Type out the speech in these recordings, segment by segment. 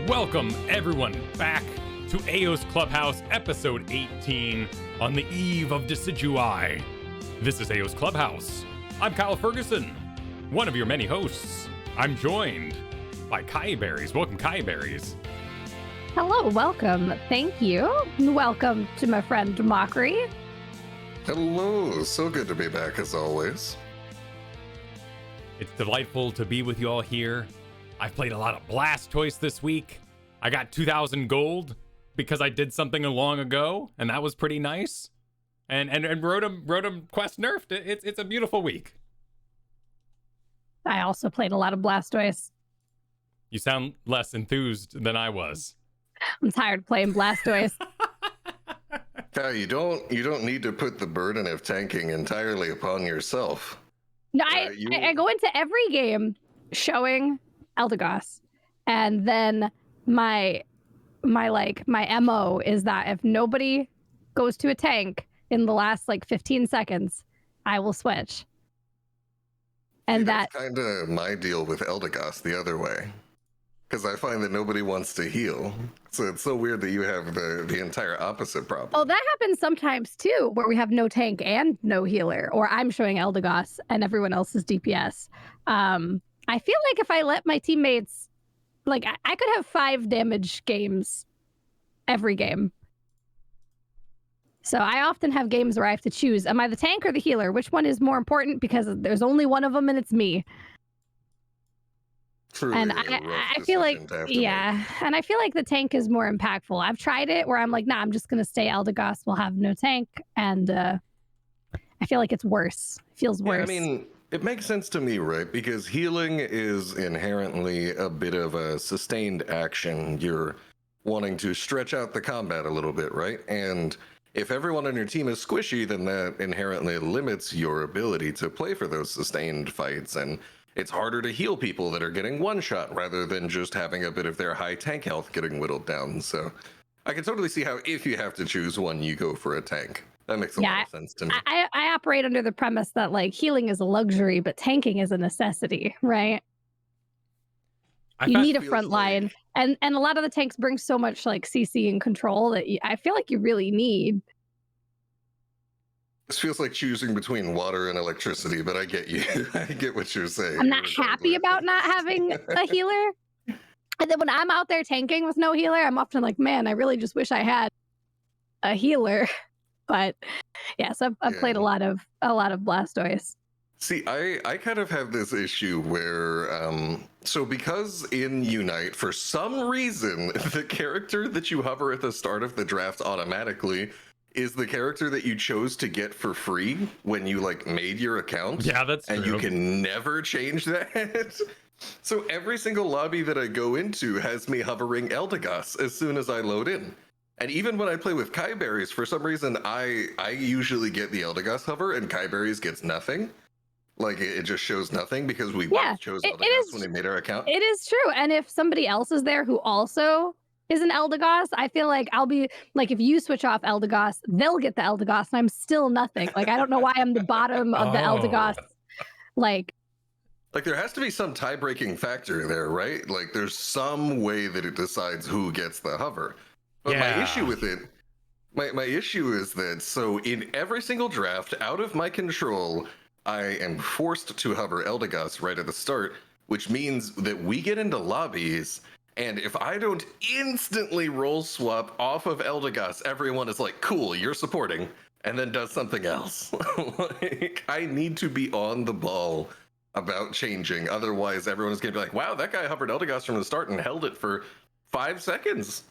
Welcome, everyone, back to Aeos Clubhouse, episode 18, on the eve of Decidueye. This is Aeos Clubhouse. I'm Kyle Ferguson, one of your many hosts. I'm joined by Kiyeberries. Welcome, Kiyeberries. Hello, welcome. Thank you. Welcome to my friend Mochrie. Hello, so good to be back as always. It's delightful to be with you all here. I've played a lot of Blastoise this week. I got 2,000 gold because I did something long ago, and that was pretty nice. And Rotem Quest nerfed. It's a beautiful week. I also played a lot of Blastoise. You sound less enthused than I was. I'm tired of playing Blastoise. Yeah, you don't need to put the burden of tanking entirely upon yourself. No, I go into every game showing Eldegoss, and then my MO is that if nobody goes to a tank in the last 15 seconds, I will switch. And that's kind of my deal with Eldegoss the other way, because I find that nobody wants to heal. So it's so weird that you have the entire opposite problem. Oh, that happens sometimes too, where we have no tank and no healer, or I'm showing Eldegoss and everyone else is DPS. I feel like if I let my teammates, I could have 5 damage games every game. So I often have games where I have to choose, am I the tank or the healer? Which one is more important? Because there's only one of them and it's me. Truly and I feel like, yeah, and I feel like the tank is more impactful. I've tried it where I'm like, nah, I'm just going to stay Eldegoss. We'll have no tank. And I feel like it's worse. It feels worse. Yeah, I mean, it makes sense to me, right? Because healing is inherently a bit of a sustained action. You're wanting to stretch out the combat a little bit, right? And if everyone on your team is squishy, then that inherently limits your ability to play for those sustained fights. And it's harder to heal people that are getting one shot rather than just having a bit of their high tank health getting whittled down. So I can totally see how if you have to choose one, you go for a tank. That makes a lot of sense to me. I operate under the premise that healing is a luxury, but tanking is a necessity, right? You need a front line, and a lot of the tanks bring so much CC and control that I feel like you really need. This feels like choosing between water and electricity, but I get you. I get what you're saying. I'm not happy about not having a healer. And then when I'm out there tanking with no healer, I'm often like, man, I really just wish I had a healer. But yes, I've played a lot of Blastoise. See, I kind of have this issue where, so because in Unite, for some reason, the character that you hover at the start of the draft automatically is the character that you chose to get for free when you made your account. Yeah, that's true. And you can never change that. So every single lobby that I go into has me hovering Eldegoss as soon as I load in. And even when I play with Kiyeberries, for some reason, I usually get the Eldegoss hover and Kiyeberries gets nothing. It just shows nothing because we both chose Eldegoss when we made our account. It is true. And if somebody else is there who also is an Eldegoss, I feel like I'll be if you switch off Eldegoss, they'll get the Eldegoss and I'm still nothing. I don't know why I'm the bottom of the Eldegoss. There has to be some tie-breaking factor there, right? There's some way that it decides who gets the hover. But my issue with it, my issue is that, so in every single draft, out of my control, I am forced to hover Eldegoss right at the start, which means that we get into lobbies, and if I don't instantly roll swap off of Eldegoss, everyone is like, cool, you're supporting, and then does something else. I need to be on the ball about changing, otherwise everyone is going to be like, wow, that guy hovered Eldegoss from the start and held it for 5 seconds.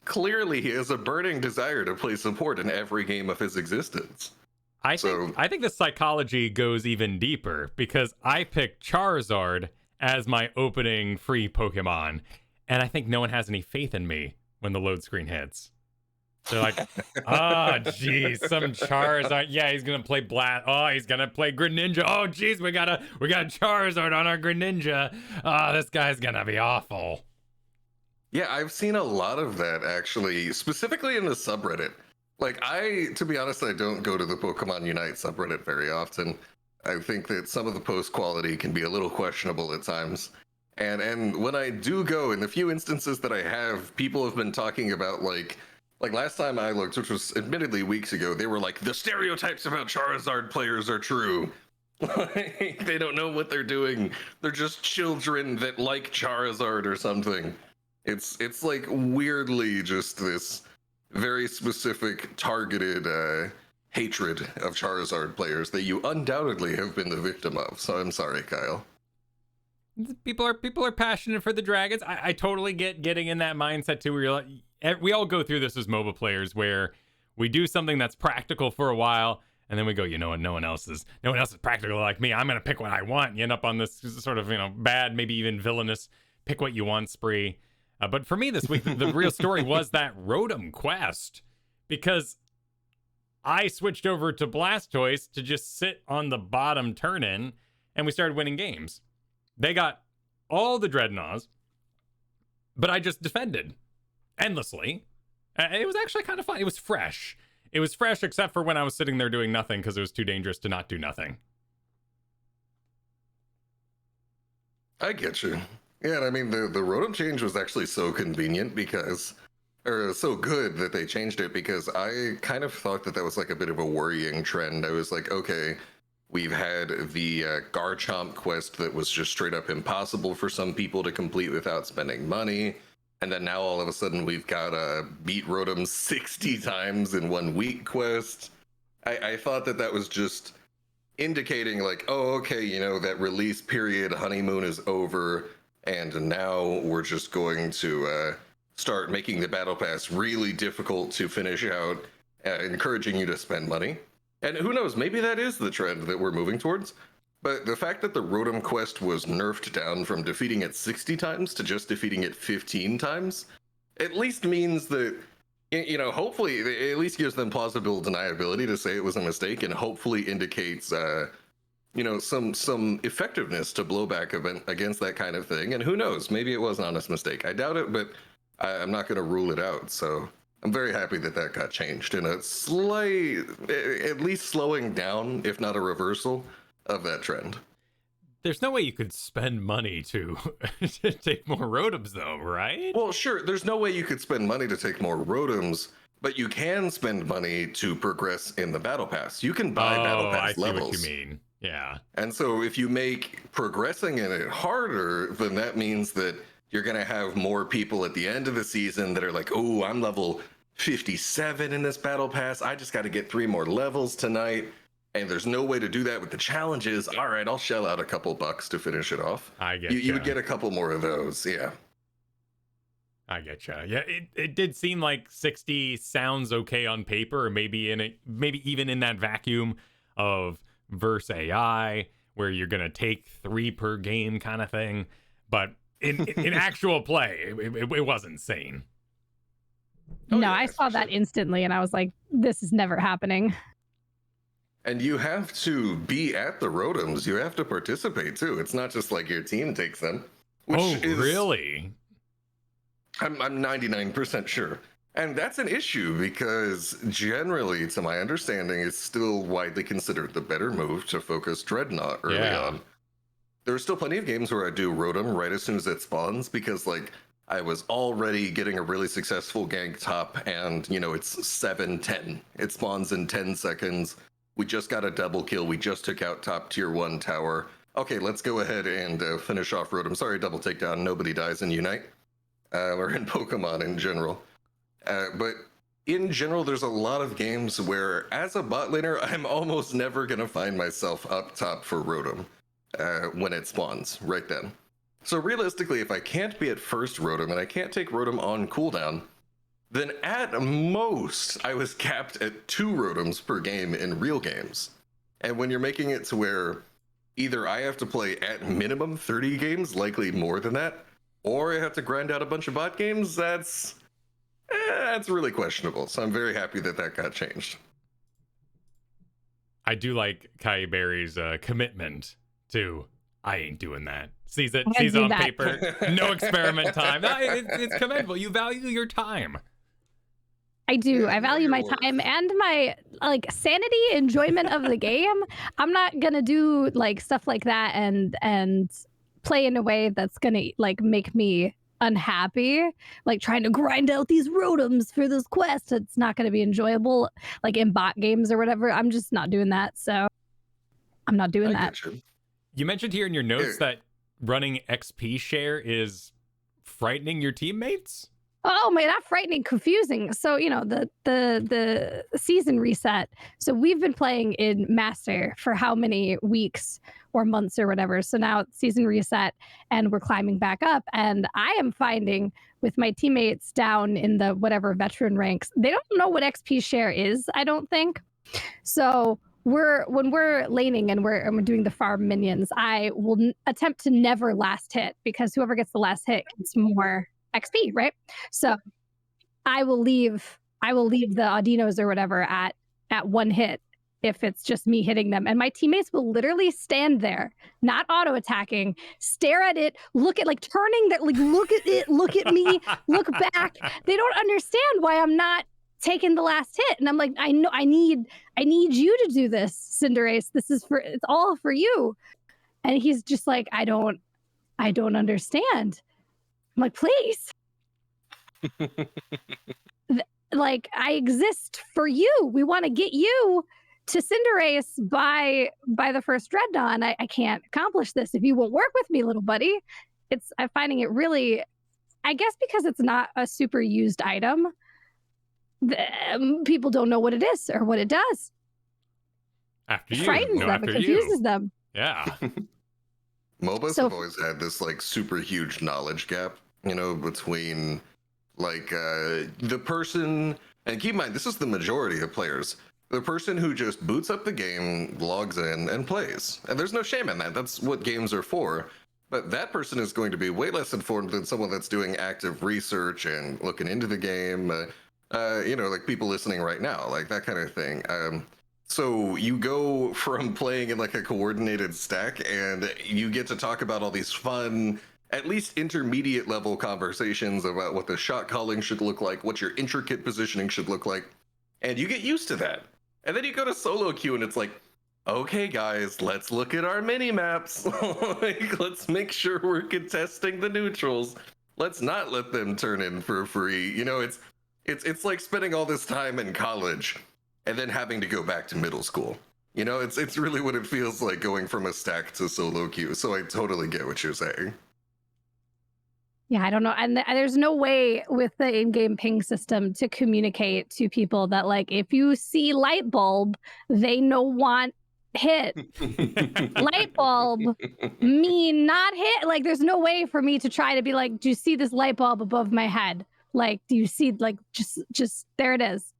Clearly, he has a burning desire to play support in every game of his existence. I think the psychology goes even deeper because I picked Charizard as my opening free Pokemon, and I think no one has any faith in me when the load screen hits. They're like, geez, some Charizard. Yeah, he's gonna play Blast. Oh, he's gonna play Greninja. Oh, geez, we got Charizard on our Greninja. Oh, this guy's gonna be awful. Yeah, I've seen a lot of that, actually, specifically in the subreddit. To be honest, I don't go to the Pokemon Unite subreddit very often. I think that some of the post quality can be a little questionable at times. And when I do go, in the few instances that I have, people have been talking about like last time I looked, which was admittedly weeks ago, they were like, the stereotypes about Charizard players are true. They don't know what they're doing. They're just children that like Charizard or something. It's like weirdly just this very specific targeted hatred of Charizard players that you undoubtedly have been the victim of. So I'm sorry, Kyle. People are passionate for the dragons. I totally get getting in that mindset too, where you're like, we all go through this as MOBA players, where we do something that's practical for a while, and then we go, you know what, no one else is practical like me. I'm gonna pick what I want. You end up on this sort of, bad, maybe even villainous pick what you want spree. But for me this week, the real story was that Rotom quest, because I switched over to Blastoise to just sit on the bottom turn-in, and we started winning games. They got all the Dreadnoughts, but I just defended endlessly. It was actually kind of fun. It was fresh. It was fresh, except for when I was sitting there doing nothing because it was too dangerous to not do nothing. I get you. Yeah, and I mean, the Rotom change was actually so convenient or so good that they changed it, because I kind of thought that was like a bit of a worrying trend. I was like, okay, we've had the Garchomp quest that was just straight up impossible for some people to complete without spending money. And then now all of a sudden we've got a beat Rotom 60 times in 1 week quest. I thought that was just indicating like, oh, okay, that release period honeymoon is over. And now we're just going to start making the Battle Pass really difficult to finish out, encouraging you to spend money. And who knows, maybe that is the trend that we're moving towards. But the fact that the Rotom quest was nerfed down from defeating it 60 times to just defeating it 15 times, at least means that, hopefully, it at least gives them plausible deniability to say it was a mistake, and hopefully indicates, some effectiveness to blowback against that kind of thing. And who knows, maybe it was an honest mistake. I doubt it, but I'm not going to rule it out. So I'm very happy that got changed in a slight, at least slowing down, if not a reversal of that trend. There's no way you could spend money to take more Rotoms, though, right? Well, sure. There's no way you could spend money to take more Rotoms, but you can spend money to progress in the Battle Pass. You can buy Battle Pass levels. I see what you mean. Yeah. And so if you make progressing in it harder, then that means that you're going to have more people at the end of the season that are like, oh, I'm level 57 in this Battle Pass. I just got to get 3 more levels tonight. And there's no way to do that with the challenges. All right, I'll shell out a couple bucks to finish it off. I get you would get a couple more of those, yeah. I get you. Yeah, it did seem like 60 sounds okay on paper, or maybe even in that vacuum of verse AI, where you're gonna take 3 per game kind of thing. But in actual play, it was insane. I saw that instantly, and I was like, this is never happening. And you have to be at the Rotoms. You have to participate too. It's not just like your team takes them. Really? I'm 99% sure. And that's an issue because generally, to my understanding, it's still widely considered the better move to focus Dreadnought early on. There are still plenty of games where I do Rotom right as soon as it spawns, because I was already getting a really successful gank top, and it's 7-10. It spawns in 10 seconds. We just got a double kill. We just took out top tier 1 tower. Okay, let's go ahead and finish off Rotom. Sorry, double takedown. Nobody dies in Unite. Or in Pokemon in general. But in general, there's a lot of games where, as a bot laner, I'm almost never going to find myself up top for Rotom when it spawns right then. So realistically, if I can't be at first Rotom and I can't take Rotom on cooldown, then at most, I was capped at 2 Rotoms per game in real games. And when you're making it to where either I have to play at minimum 30 games, likely more than that, or I have to grind out a bunch of bot games, that's really questionable. So I'm very happy that got changed. I do like Kiyeberries' commitment to, I ain't doing that. Sees it on paper. No experiment time. It's commendable. You value your time. I do. I value my time and my sanity, enjoyment of the game. I'm not gonna do stuff like that and play in a way that's gonna like make me unhappy, like trying to grind out these rotems for this quest. It's not gonna be enjoyable, like in bot games or whatever. I'm just not doing that. So I'm not doing that. You mentioned here in your notes that running XP share is frightening your teammates. Oh man, not frightening, confusing. So the season reset. So we've been playing in Master for how many weeks or months or whatever. So now season reset and we're climbing back up. And I am finding with my teammates down in the whatever veteran ranks, they don't know what XP share is, I don't think. So when we're laning and we're doing the farm minions, I will attempt to never last hit, because whoever gets the last hit gets more XP, right? So I will leave the Audinos or whatever at one hit if it's just me hitting them, and my teammates will literally stand there, not auto attacking, stare at it, look at like turning that, like look at it, look at me, look back. They don't understand why I'm not taking the last hit, and I'm like, I know I need you to do this, Cinderace. It's all for you. And he's just like, I don't understand. I'm like, please. Like, I exist for you. We want to get you to Cinderace by the first Dread Dawn. I can't accomplish this if you won't work with me, little buddy. I'm finding it really, I guess because it's not a super used item, people don't know what it is or what it does. After you, it frightens them, it confuses them. Yeah. MOBAs have always had this like super huge knowledge gap, between like the person, and keep in mind, this is the majority of players, the person who just boots up the game, logs in, and plays. And there's no shame in that. That's what games are for. But that person is going to be way less informed than someone that's doing active research and looking into the game. Like people listening right now, like that kind of thing. So you go from playing in like a coordinated stack, and you get to talk about all these fun, at least intermediate level conversations about what the shot calling should look like, what your intricate positioning should look like. And you get used to that. And then you go to solo queue and it's like, okay, guys, let's look at our mini maps. Like, let's make sure we're contesting the neutrals. Let's not let them turn in for free. It's like spending all this time in college and then having to go back to middle school. It's really what it feels like going from a stack to solo queue. So I totally get what you're saying. Yeah, I don't know. And there's no way with the in-game ping system to communicate to people that, like, if you see light bulb, they know want hit. Light bulb mean not hit. Like, there's no way for me to try to be like, do you see this light bulb above my head? Like, do you see, like, just there it is.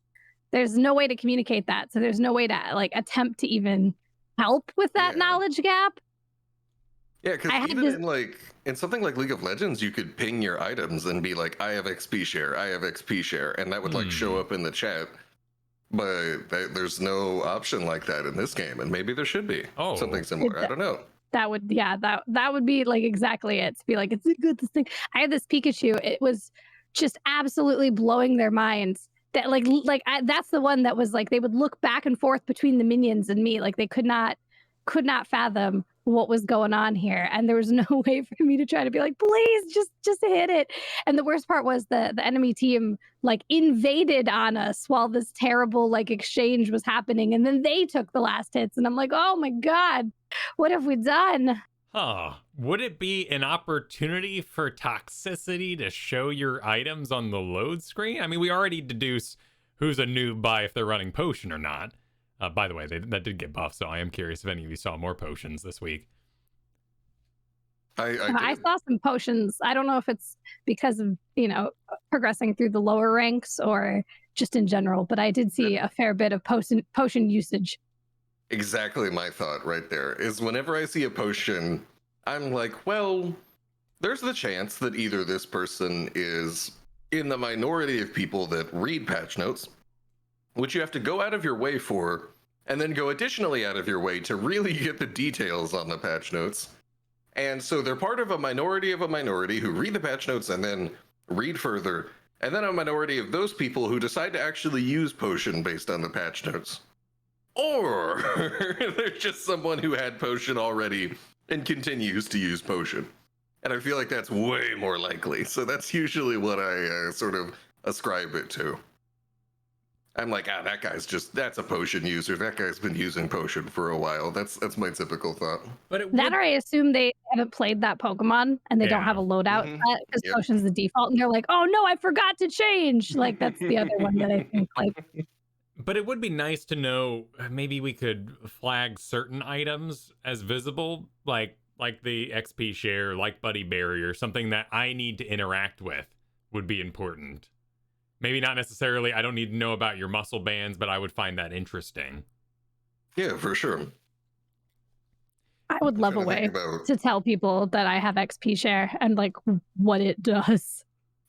There's no way to communicate that. So there's no way to, like, attempt to even help with that knowledge gap. Yeah, because even in something like League of Legends, you could ping your items and be like, I have XP share, and that would like show up in the chat. But there's no option like that in this game, and maybe there should be something similar. I don't know. That would be like exactly it. To be like, it's a good thing. I had this Pikachu. It was just absolutely blowing their minds. That that's the one that was like, they would look back and forth between the minions and me, like they could not fathom what was going on here, and there was no way for me to try to be like, please just hit it. And the worst part was the enemy team like invaded on us while this terrible like exchange was happening, and then they took the last hits, and I'm like, oh my god, what have we done? Would it be an opportunity for toxicity to show your items on the load screen? I mean, we already deduce who's a noob by if they're running potion or not. By the way, that did get buffed, so I am curious if any of you saw more potions this week. I saw some potions. I don't know if it's because of, progressing through the lower ranks or just in general, but I did see a fair bit of potion usage. Exactly my thought right there is whenever I see a potion, I'm like, well, there's the chance that either this person is in the minority of people that read patch notes, which you have to go out of your way for, and then go additionally out of your way to really get the details on the patch notes. And so they're part of a minority who read the patch notes and then read further, and then a minority of those people who decide to actually use potion based on the patch notes. Or there's just someone who had potion already and continues to use potion. And I feel like that's way more likely. So that's usually what I sort of ascribe it to. I'm like, that guy's that's a potion user. That guy's been using potion for a while. That's my typical thought. But or I assume they haven't played that Pokemon and they don't have a loadout set because potion's the default, and they're like, oh no, I forgot to change. Like that's the other one that I think like. But it would be nice to know, maybe we could flag certain items as visible, like the XP share, like Buddy Berry, or something that I need to interact with would be important. Maybe not necessarily, I don't need to know about your muscle bands, but I would find that interesting. Yeah, for sure. I would love a way to tell people that I have XP share and like what it does.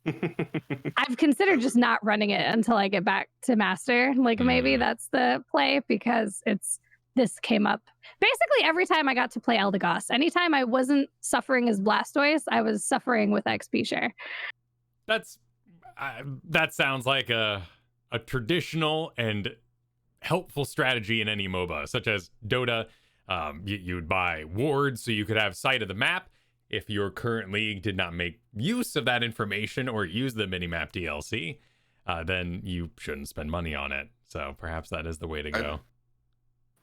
I've considered just not running it until I get back to Master. Like maybe that's the play, because this came up basically every time I got to play Eldegoss. Anytime I wasn't suffering as Blastoise, I was suffering with XP share. That sounds like a traditional and helpful strategy in any MOBA, such as Dota. You would buy wards so you could have sight of the map. If your current league did not make use of that information or use the minimap DLC, then you shouldn't spend money on it. So perhaps that is the way to go.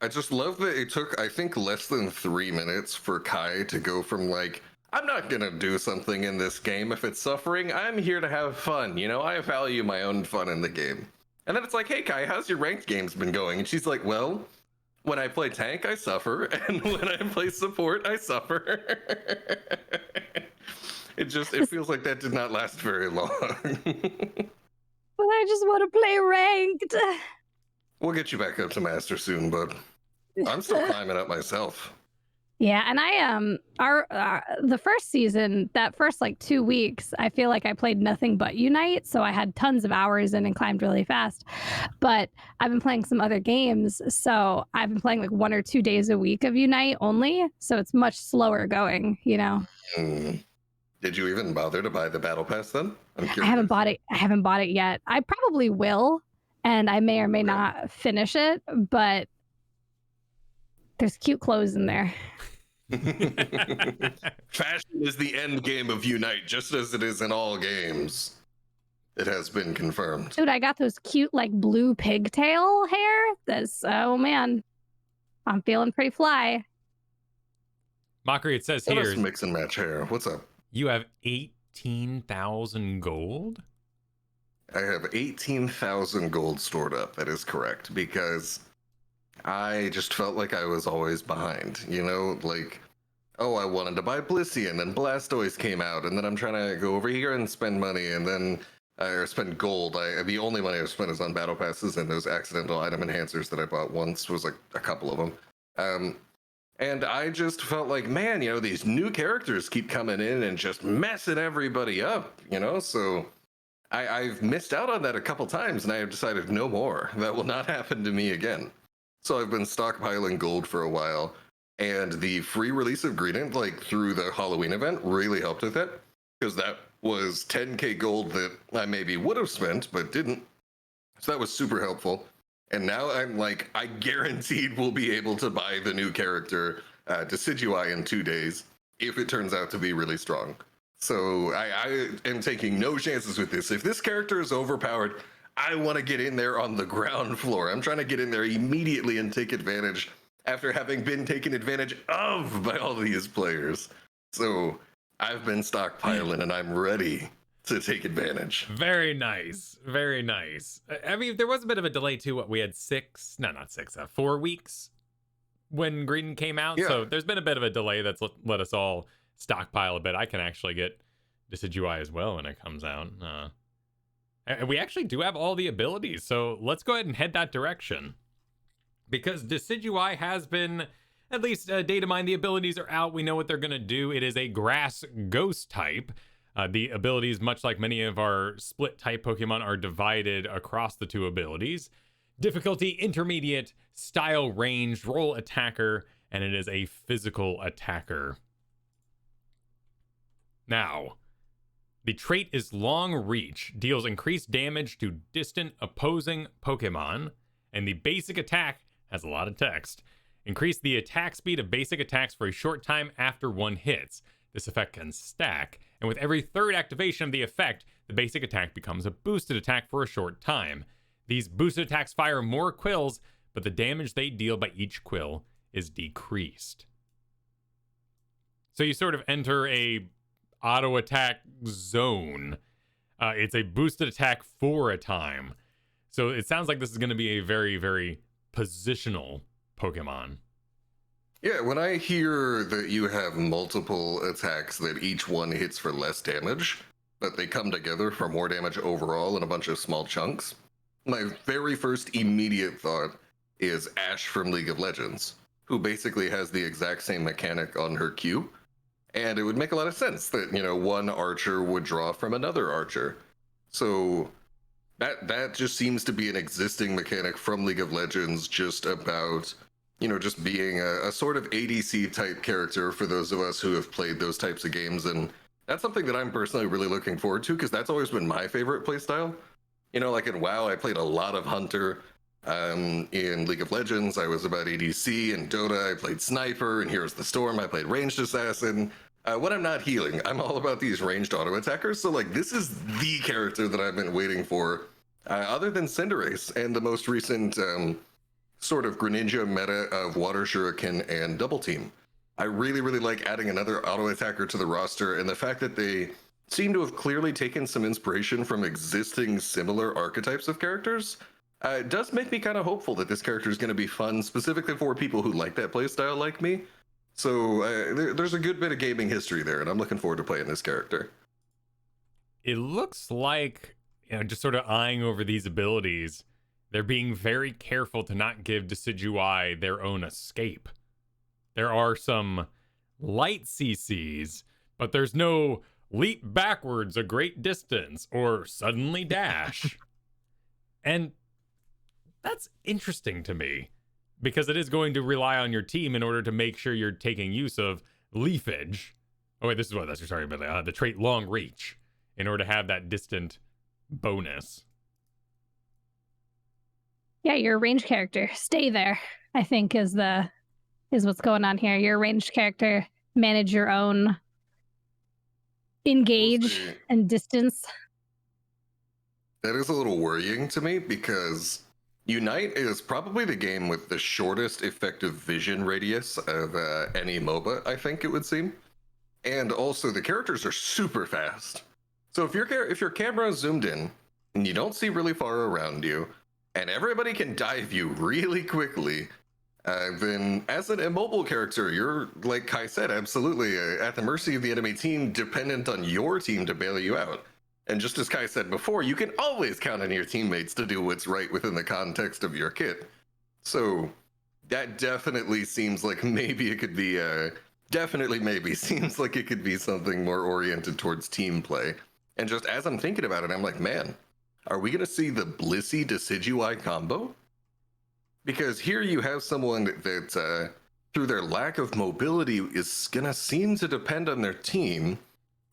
I just love that it took, I think, less than 3 minutes for Kai to go from like, I'm not going to do something in this game if it's suffering. I'm here to have fun. You know, I value my own fun in the game. And then it's like, hey, Kai, how's your ranked games been going? And she's like, well, when I play tank, I suffer. And when I play support, I suffer. It feels like that did not last very long. But I just want to play ranked. We'll get you back up to Master soon, bud. I'm still climbing up myself. Yeah, and I the first season, that first like 2 weeks, I feel like I played nothing but Unite, so I had tons of hours in and climbed really fast. But I've been playing some other games, so I've been playing like 1 or 2 days a week of Unite only, so it's much slower going, you know. Did you even bother to buy the Battle Pass then? I haven't bought it yet. I probably will, and I may or may not finish it, but there's cute clothes in there. Fashion is the end game of Unite, just as it is in all games. It has been confirmed. Dude, I got those cute like blue pigtail hair. Oh man, I'm feeling pretty fly. Mochrie, it says here, mix and match hair. What's up? You have 18,000 gold? I have 18,000 gold stored up. That is correct, because I just felt like I was always behind, you know, like, oh, I wanted to buy Blissey, and then Blastoise came out, and then I'm trying to go over here and spend money, and then or spend gold. The only money I've spent is on battle passes and those accidental item enhancers that I bought once, was like a couple of them. And I just felt like, man, you know, these new characters keep coming in and just messing everybody up, you know, so I've missed out on that a couple times, and I have decided no more. That will not happen to me again. So I've been stockpiling gold for a while, and the free release of Greedent, like through the Halloween event, really helped with it, because that was 10k gold that I maybe would have spent but didn't. So that was super helpful. And now I'm like, I guaranteed will be able to buy the new character, Decidueye, in 2 days, if it turns out to be really strong. So I am taking no chances with this. If this character is overpowered, I want to get in there on the ground floor. I'm trying to get in there immediately and take advantage after having been taken advantage of by all these players. So I've been stockpiling and I'm ready to take advantage. Very nice. Very nice. I mean, there was a bit of a delay too. We had 4 weeks when Green came out. Yeah. So there's been a bit of a delay that's let us all stockpile a bit. I can actually get Decidueye as well when it comes out. And we actually do have all the abilities, so let's go ahead and head that direction. Because Decidueye has been, at least data mine, the abilities are out. We know what they're going to do. It is a grass ghost type. The abilities, much like many of our split type Pokemon, are divided across the 2 abilities. Difficulty, intermediate, style, ranged, roll attacker, and it is a physical attacker. Now, the trait is Long Reach, deals increased damage to distant opposing Pokemon, and the basic attack has a lot of text. Increase the attack speed of basic attacks for a short time after one hits. this effect can stack, and with every third activation of the effect, the basic attack becomes a boosted attack for a short time. These boosted attacks fire more quills, but the damage they deal by each quill is decreased. So you sort of enter a auto attack zone. It's a boosted attack for a time. So it sounds like this is going to be a very, very positional Pokemon. Yeah, when I hear that you have multiple attacks that each one hits for less damage, but they come together for more damage overall in a bunch of small chunks, my very first immediate thought is Ash from League of Legends, who basically has the exact same mechanic on her Q. And it would make a lot of sense that, one archer would draw from another archer. So that just seems to be an existing mechanic from League of Legends, just about, just being a sort of ADC type character for those of us who have played those types of games. And that's something that I'm personally really looking forward to, because that's always been my favorite playstyle. Like in WoW, I played a lot of Hunter. In League of Legends, I was about ADC. In Dota, I played Sniper. And Heroes of the Storm, I played Ranged Assassin. When I'm not healing, I'm all about these ranged auto attackers. So this is the character that I've been waiting for, other than Cinderace and the most recent sort of Greninja meta of Water Shuriken and Double Team. I really, really like adding another auto attacker to the roster, and the fact that they seem to have clearly taken some inspiration from existing similar archetypes of characters does make me kind of hopeful that this character is going to be fun, specifically for people who like that playstyle like me. So there's a good bit of gaming history there, and I'm looking forward to playing this character. It looks like, just sort of eyeing over these abilities, they're being very careful to not give Decidueye their own escape. There are some light CCs, but there's no leap backwards a great distance or suddenly dash. And that's interesting to me, because it is going to rely on your team in order to make sure you're taking use of leafage. Oh, wait, this is what that's sorry about the trait long reach in order to have that distant bonus. Yeah, you're a ranged character. Stay there, I think, is what's going on here. You're a ranged character. Manage your own engage and distance. That is a little worrying to me, because Unite is probably the game with the shortest effective vision radius of any MOBA, I think it would seem. And also, the characters are super fast. So if your camera is zoomed in and you don't see really far around you, and everybody can dive you really quickly, then as an immobile character, you're, like Kai said, absolutely at the mercy of the enemy team, dependent on your team to bail you out. And just as Kai said before, you can always count on your teammates to do what's right within the context of your kit. So that definitely seems like maybe it could be, seems like it could be something more oriented towards team play. And just as I'm thinking about it, I'm like, man, are we going to see the Blissey Decidueye combo? Because here you have someone that, through their lack of mobility, is going to seem to depend on their team.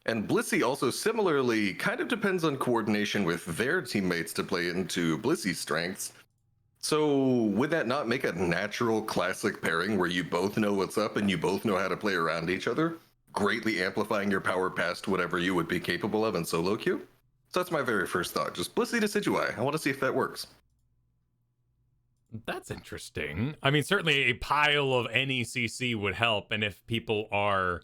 And Blissey also similarly kind of depends on coordination with their teammates to play into Blissey's strengths. So would that not make a natural classic pairing where you both know what's up and you both know how to play around each other, greatly amplifying your power past whatever you would be capable of in solo queue? So that's my very first thought. Just Blissey Decidueye. I want to see if that works. That's interesting. I mean, certainly a pile of any CC would help, and if people are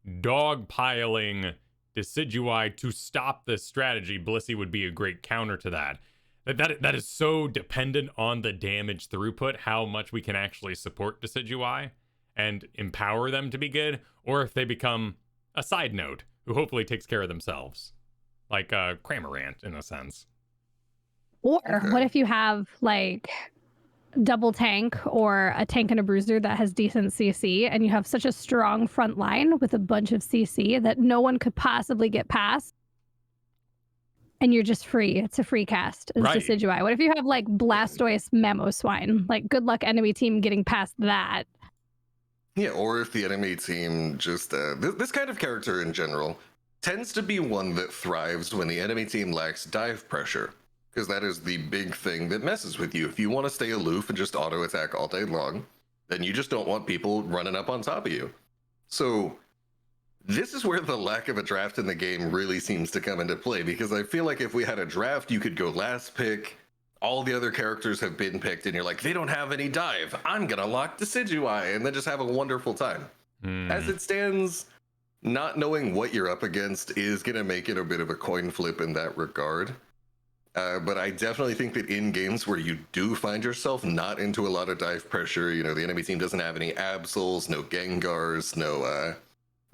dogpiling Decidueye to stop this strategy, Blissey would be a great counter to that. That is so dependent on the damage throughput, how much we can actually support Decidueye and empower them to be good, or if they become a side node who hopefully takes care of themselves, like Cramorant in a sense. Or what if you have like double tank or a tank and a bruiser that has decent CC, and you have such a strong front line with a bunch of CC that no one could possibly get past, and you're just free. It's a free cast. It's right. Decidueye. What if you have like Blastoise Mamoswine? Like, good luck enemy team getting past that. Yeah, or if the enemy team just this kind of character in general tends to be one that thrives when the enemy team lacks dive pressure, because that is the big thing that messes with you. If you want to stay aloof and just auto attack all day long, then you just don't want people running up on top of you. So this is where the lack of a draft in the game really seems to come into play, because I feel like if we had a draft, you could go last pick. All the other characters have been picked, and you're like, they don't have any dive. I'm going to lock Decidueye, and then just have a wonderful time. As it stands, not knowing what you're up against is going to make it a bit of a coin flip in that regard. But I definitely think that in games where you do find yourself not into a lot of dive pressure, the enemy team doesn't have any Absols, no Gengars,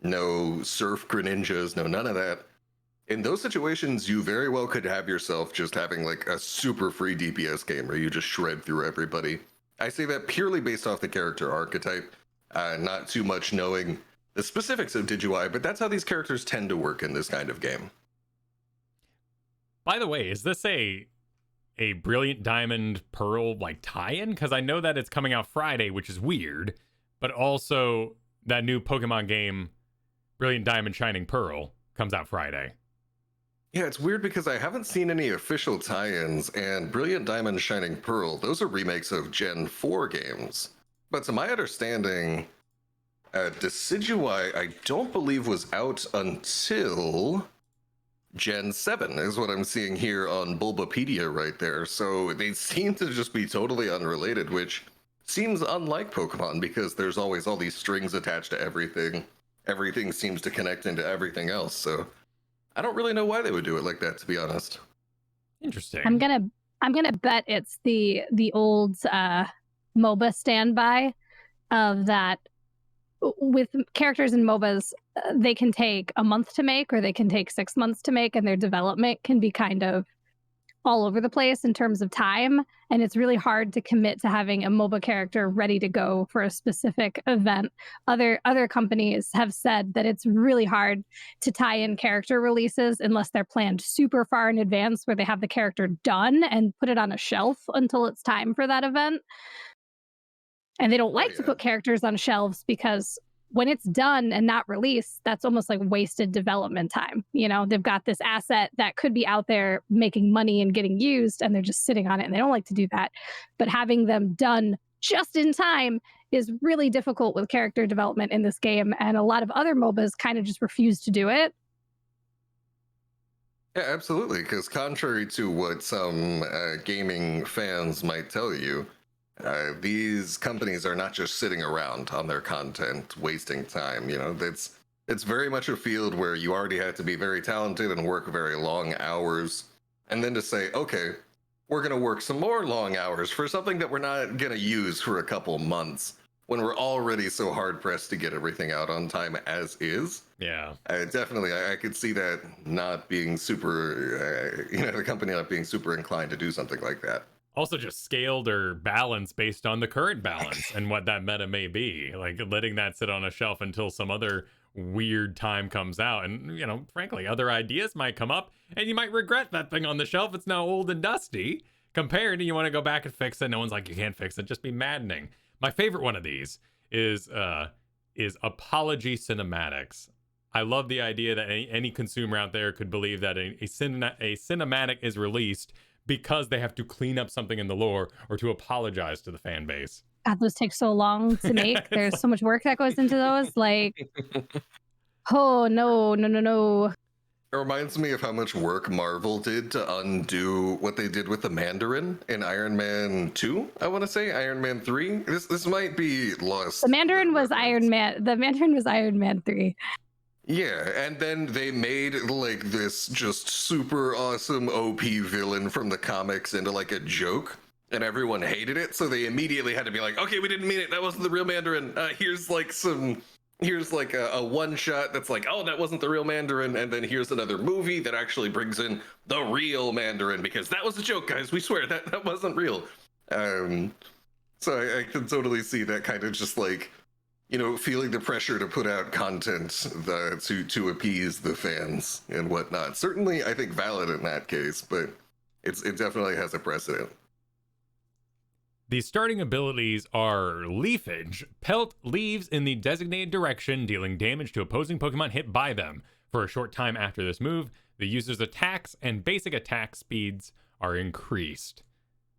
no Surf Greninjas, no none of that. In those situations, you very well could have yourself just having like a super free DPS game where you just shred through everybody. I say that purely based off the character archetype, not too much knowing the specifics of Decidueye, but that's how these characters tend to work in this kind of game. By the way, is this a Brilliant Diamond Pearl like tie-in? Because I know that it's coming out Friday, which is weird, but also that new Pokemon game, Brilliant Diamond Shining Pearl, comes out Friday. Yeah, it's weird because I haven't seen any official tie-ins, and Brilliant Diamond Shining Pearl, those are remakes of Gen 4 games. But to my understanding, Decidueye, I don't believe was out until Gen 7 is what I'm seeing here on Bulbapedia right there. So they seem to just be totally unrelated, which seems unlike Pokemon because there's always all these strings attached to everything. Everything seems to connect into everything else. So I don't really know why they would do it like that, to be honest. Interesting. I'm gonna bet it's the old MOBA standby of that. With characters in MOBAs, they can take a month to make or they can take 6 months to make, and their development can be kind of all over the place in terms of time. And it's really hard to commit to having a MOBA character ready to go for a specific event. Other companies have said that it's really hard to tie in character releases unless they're planned super far in advance, where they have the character done and put it on a shelf until it's time for that event. And they don't like to put characters on shelves because when it's done and not released, that's almost like wasted development time. They've got this asset that could be out there making money and getting used, and they're just sitting on it, and they don't like to do that. But having them done just in time is really difficult with character development in this game, and a lot of other MOBAs kind of just refuse to do it. Yeah, absolutely, because contrary to what some gaming fans might tell you, these companies are not just sitting around on their content wasting time. It's very much a field where you already have to be very talented and work very long hours, and then to say, okay, we're going to work some more long hours for something that we're not going to use for a couple months when we're already so hard pressed to get everything out on time as is. Yeah, definitely I could see that not being super the company not being super inclined to do something like that. Also just scaled or balanced based on the current balance and what that meta may be. Like letting that sit on a shelf until some other weird time comes out. And, frankly, other ideas might come up and you might regret that thing on the shelf. It's now old and dusty compared to you want to go back and fix it. No one's like, you can't fix it. Just be maddening. My favorite one of these is apology cinematics. I love the idea that any consumer out there could believe that a cinematic is released because they have to clean up something in the lore or to apologize to the fan base. God, those take so long to make. There's so much work that goes into those. Like, oh, no. It reminds me of how much work Marvel did to undo what they did with the Mandarin in Iron Man 2, I want to say. Iron Man 3. This might be lost. The Mandarin was Iron Man 3. Yeah, and then they made like this just super awesome OP villain from the comics into like a joke, and everyone hated it, so they immediately had to be like, okay, we didn't mean it, that wasn't the real Mandarin. Here's like a one shot that's like, oh, that wasn't the real Mandarin, and then here's another movie that actually brings in the real Mandarin, because that was a joke, guys, we swear that wasn't real. So I can totally see that kind of just like, feeling the pressure to put out content to appease the fans and whatnot. Certainly, I think valid in that case, but it definitely has a precedent. The starting abilities are Leafage. Pelt leaves in the designated direction, dealing damage to opposing Pokemon hit by them. For a short time after this move, the user's attacks and basic attack speeds are increased.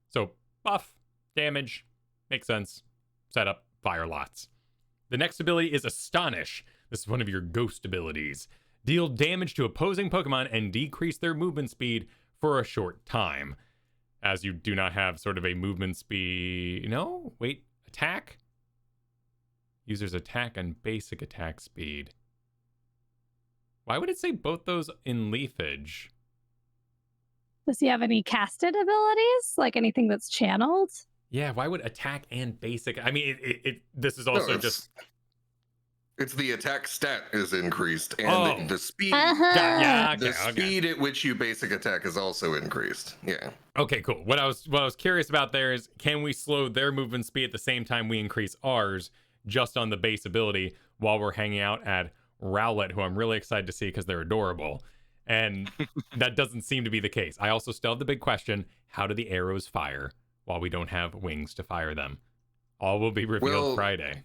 So, buff, damage, makes sense, setup, fire lots. The next ability is Astonish. This is one of your ghost abilities. Deal damage to opposing Pokemon and decrease their movement speed for a short time. As you do not have sort of a movement speed... No? Wait. Attack? User's attack and basic attack speed. Why would it say both those in leafage? Does he have any casted abilities? Like anything that's channeled? Yeah, why would attack and basic... I mean, this is also just... It's the attack stat is increased, and the speed... Uh-huh. Speed at which you basic attack is also increased. Yeah. Okay, cool. What I was curious about there is, can we slow their movement speed at the same time we increase ours, just on the base ability, while we're hanging out at Rowlet, who I'm really excited to see because they're adorable. And that doesn't seem to be the case. I also still have the big question, how do the arrows fire while we don't have wings to fire them? All will be revealed Friday.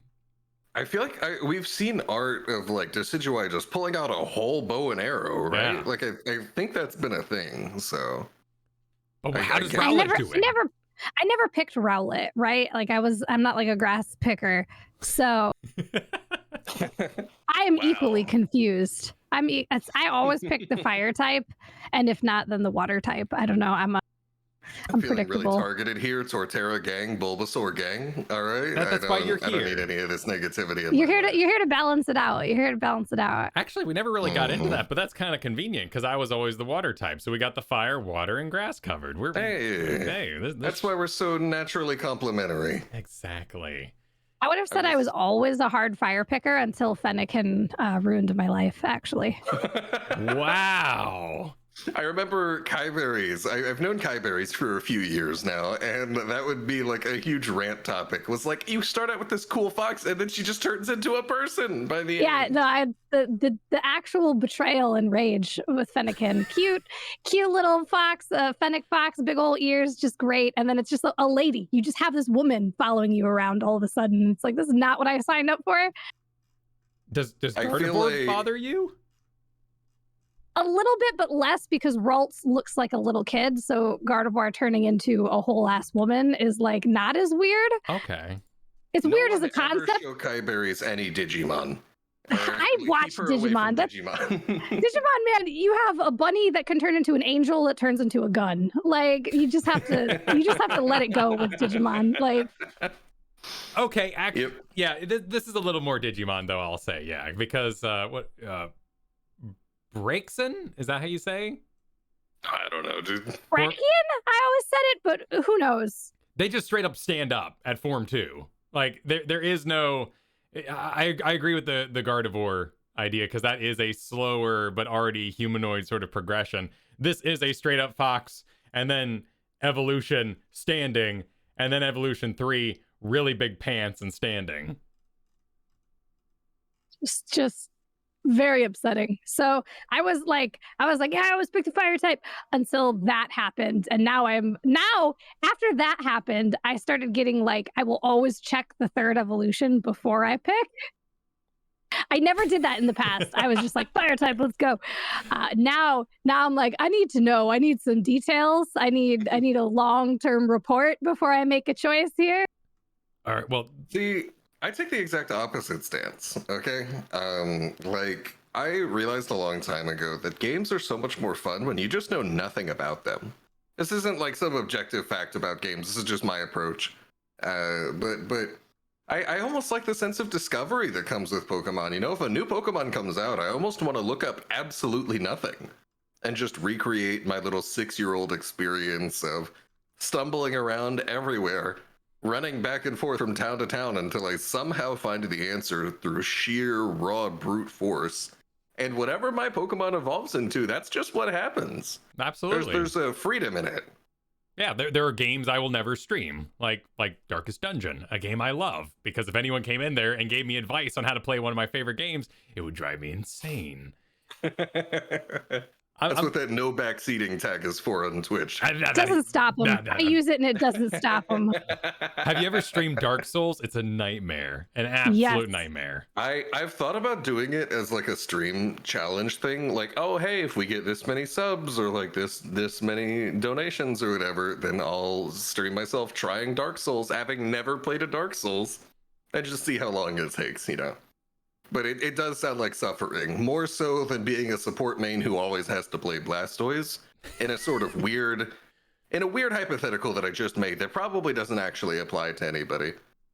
I feel like we've seen art of like Decidueye just pulling out a whole bow and arrow, right? Yeah. Like I think that's been a thing. So, but how does Rowlet do it? I never picked Rowlet, right? Like I'm not like a grass picker, so I am equally confused. I always pick the fire type, and if not, then the water type. I don't know. I'm feeling really targeted here. Torterra gang, Bulbasaur gang. All right, that's why you're here. I don't need any of this negativity. You're here to balance it out. You're here to balance it out. Actually, we never really got into that, but that's kind of convenient because I was always the water type, so we got the fire, water, and grass covered. That's why we're so naturally complementary. Exactly. I would have said I was always a hard fire picker until Fennekin ruined my life. Actually. Wow. I remember Kiyeberries. I've known Kiyeberries for a few years now, and that would be like a huge rant topic. Was like, you start out with this cool fox, and then she just turns into a person by the end. Yeah, no, the actual betrayal and rage with Fennekin. Cute little fox, Fennec fox, big old ears, just great. And then it's just a lady. You just have this woman following you around all of a sudden. It's like, this is not what I signed up for. Does Gardevoir bother you? A little bit, but less because Ralts looks like a little kid. So Gardevoir turning into a whole ass woman is like not as weird. Okay. It's weird as a concept. Show Kiyeberries any Digimon. I watched Digimon. Digimon, man, you have a bunny that can turn into an angel that turns into a gun. Like you just have to let it go with Digimon. Like. Okay, actually, yeah, this is a little more Digimon though. I'll say, yeah, because Braixen? Is that how you say? I don't know, dude. Brachian? I always said it, but who knows? They just straight up stand up at Form 2. Like, there is no... I agree with the Gardevoir idea, because that is a slower but already humanoid sort of progression. This is a straight up fox, and then evolution standing, and then evolution 3, really big pants and standing. It's just... very upsetting. So I was like, yeah, I always picked the fire type until that happened. And now after that happened, I started getting like, I will always check the third evolution before I pick. I never did that in the past. I was just like, fire type, let's go. Now I'm like, I need to know. I need some details. I need a long-term report before I make a choice here. All right. Well, I take the exact opposite stance, okay? Like, I realized a long time ago that games are so much more fun when you just know nothing about them. This isn't like some objective fact about games. This is just my approach. But I almost like the sense of discovery that comes with Pokemon. You know, if a new Pokemon comes out, I almost want to look up absolutely nothing and just recreate my little 6-year-old experience of stumbling around everywhere, running back and forth from town to town until I somehow find the answer through sheer raw brute force. And whatever my Pokemon evolves into, that's just what happens. Absolutely. There's a freedom in it. Yeah, there are games I will never stream, like Darkest Dungeon, a game I love, because if anyone came in there and gave me advice on how to play one of my favorite games, it would drive me insane. That's what that no backseating tag is for on Twitch. It doesn't stop them. I use it and it doesn't stop them. Have you ever streamed Dark Souls? It's a nightmare, an absolute nightmare. I've thought about doing it as like a stream challenge thing. Like, oh, hey, if we get this many subs or like this many donations or whatever, then I'll stream myself trying Dark Souls, having never played a Dark Souls, and just see how long it takes, you know. But it does sound like suffering, more so than being a support main who always has to play Blastoise in a sort of weird hypothetical that I just made that probably doesn't actually apply to anybody.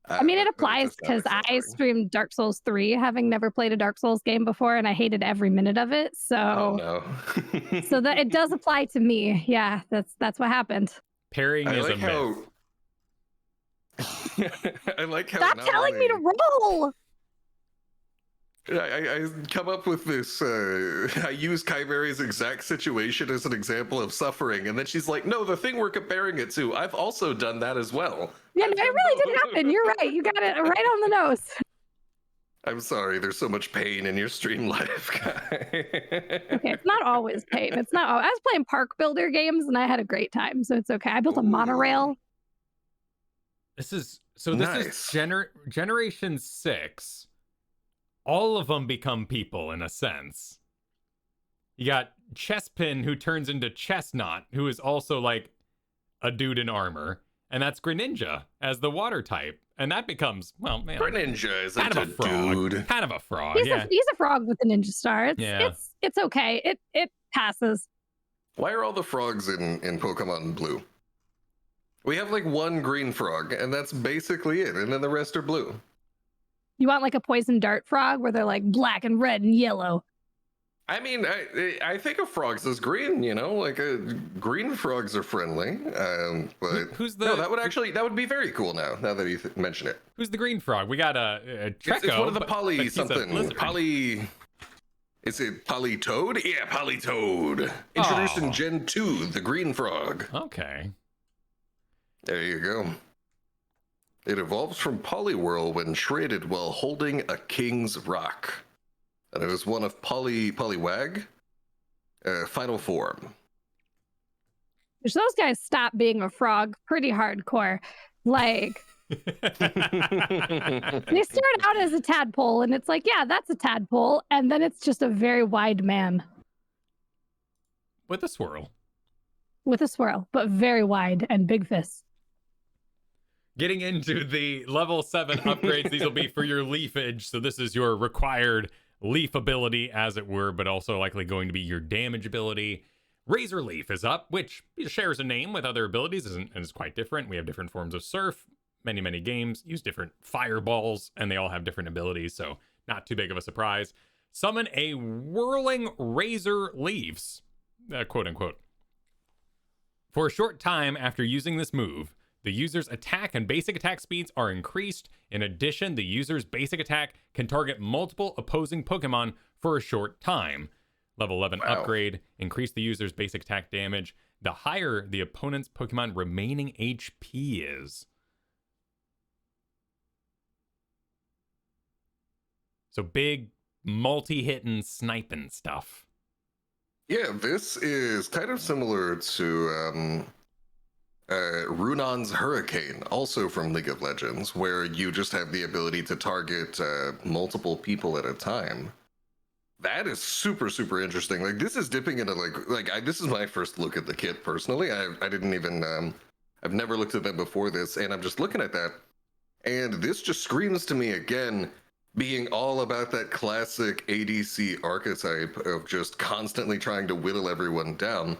I mean, it but applies just sounds because like I suffering. streamed Dark Souls 3, having never played a Dark Souls game before, and I hated every minute of it. So, Oh no. so that it does apply to me. Yeah, that's what happened. Pairing I is like a how. myth. I like how. Stop not telling me to only- roll. I come up with this. I use Kiyeberries' exact situation as an example of suffering, and then she's like, "No, the thing we're comparing it to, I've also done that as well." Yeah, no, it really did happen. You're right. You got it right on the nose. I'm sorry. There's so much pain in your stream life, guy. Okay, it's not always pain. It's not. I was playing park builder games, and I had a great time, so it's okay. I built a monorail. This is Nice. Generation 6. All of them become people in a sense. You got Chespin, who turns into Chestnut, who is also like a dude in armor, and that's Greninja as the water type, and that becomes, well, man, Greninja is kind of a frog. dude. Kind of a frog. He's Yeah. he's a frog with a ninja star. Yeah. It's okay. It passes. Why are all the frogs in Pokemon blue? We have like one green frog, and that's basically it, and then the rest are blue. You want like a poison dart frog where they're like black and red and yellow. I mean, I think of frogs as green, you know, like green frogs are friendly. But Who's the? no, that would be very cool now that you mention it. Who's the green frog? We got a Treecko. It's one of the but poly he's a something. lizard. Poly. Is it Polytoad? Yeah, Polytoad. Introduced Oh. in Gen 2, the green frog. Okay. There you go. It evolves from Poliwhirl when shredded while holding a King's Rock. And it was one of Poliwag, final form. Which those guys stop being a frog pretty hardcore. Like they start out as a tadpole, and it's like, yeah, that's a tadpole, and then it's just a very wide man With a swirl. with a swirl, but very wide and big fists. Getting into the level 7 upgrades, these will be for your leafage. So this is your required leaf ability, as it were, but also likely going to be your damage ability. Razor Leaf is up, which shares a name with other abilities and is quite different. We have different forms of surf. Many games use different fireballs, and they all have different abilities, so not too big of a surprise. Summon a whirling Razor Leaves, quote unquote. For a short time after using this move, the user's attack and basic attack speeds are increased. In addition, the user's basic attack can target multiple opposing Pokemon for a short time. Level 11 Wow. upgrade, increase the user's basic attack damage the higher the opponent's Pokemon remaining HP is. So big, multi-hitting, sniping stuff. Yeah, this is kind of similar to Runon's Hurricane, also from League of Legends, where you just have the ability to target multiple people at a time. That is super interesting. Like, this is dipping into this is my first look at the kit personally. I didn't even I've never looked at them before this, and I'm just looking at that, and this just screams to me again, being all about that classic ADC archetype of just constantly trying to whittle everyone down.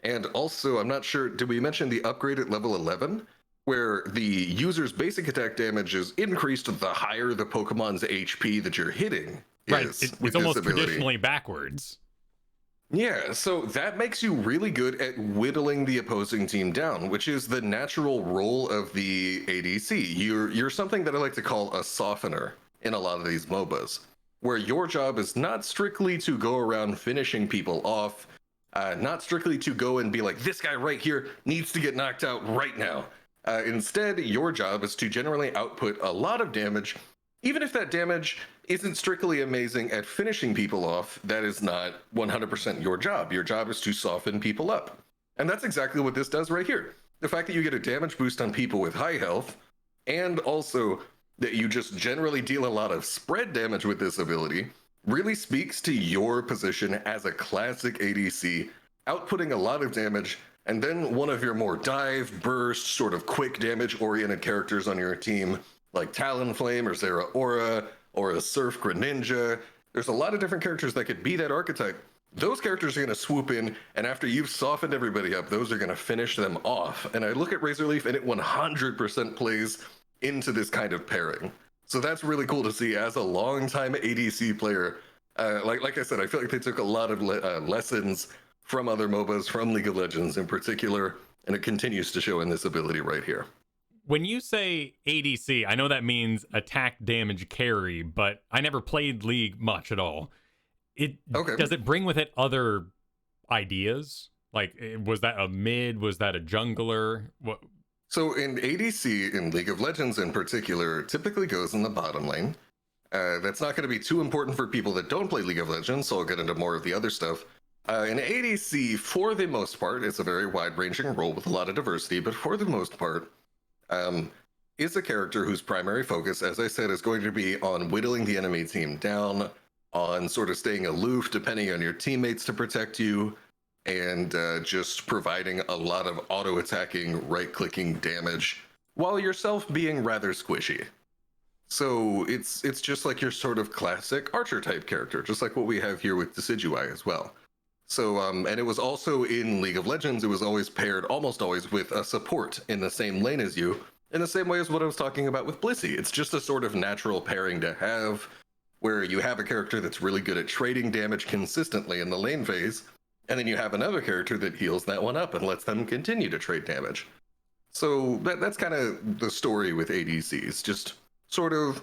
And also, I'm not sure, did we mention the upgrade at level 11? Where the user's basic attack damage is increased the higher the Pokemon's HP that you're hitting is. Right, with it's this almost ability. traditionally backwards. Yeah, so that makes you really good at whittling the opposing team down, which is the natural role of the ADC. You're something that I like to call a softener in a lot of these MOBAs, where your job is not strictly to go around finishing people off, not strictly to go and be like, this guy right here needs to get knocked out right now. Instead, your job is to generally output a lot of damage. Even if that damage isn't strictly amazing at finishing people off, that is not 100% your job. Your job is to soften people up. And that's exactly what this does right here. The fact that you get a damage boost on people with high health, and also that you just generally deal a lot of spread damage with this ability, really speaks to your position as a classic ADC, outputting a lot of damage, and then one of your more dive, burst, sort of quick damage-oriented characters on your team, like Talonflame or Zeraora, or a Surf Greninja. There's a lot of different characters that could be that archetype. Those characters are going to swoop in, and after you've softened everybody up, those are going to finish them off. And I look at Razorleaf, and it 100% plays into this kind of pairing. So that's really cool to see as a longtime ADC player. Like I said, I feel like they took a lot of lessons from other MOBAs, from League of Legends in particular, and it continues to show in this ability right here. When you say ADC, I know that means attack, damage, carry, but I never played League much at all. Does it bring with it other ideas? Like, was that a mid? Was that a jungler? What? So in ADC, in League of Legends in particular, typically goes in the bottom lane. That's not going to be too important for people that don't play League of Legends, so I'll get into more of the other stuff. In ADC, for the most part, it's a very wide-ranging role with a lot of diversity, but for the most part, is a character whose primary focus, as I said, is going to be on whittling the enemy team down, on sort of staying aloof, depending on your teammates to protect you, and just providing a lot of auto-attacking, right-clicking damage, while yourself being rather squishy. So it's just like your sort of classic Archer-type character, just like what we have here with Decidueye as well. So, and it was also in League of Legends, it was always paired, almost always, with a support in the same lane as you, in the same way as what I was talking about with Blissey. It's just a sort of natural pairing to have, where you have a character that's really good at trading damage consistently in the lane phase, and then you have another character that heals that one up and lets them continue to trade damage. So that's kind of the story with ADCs, just sort of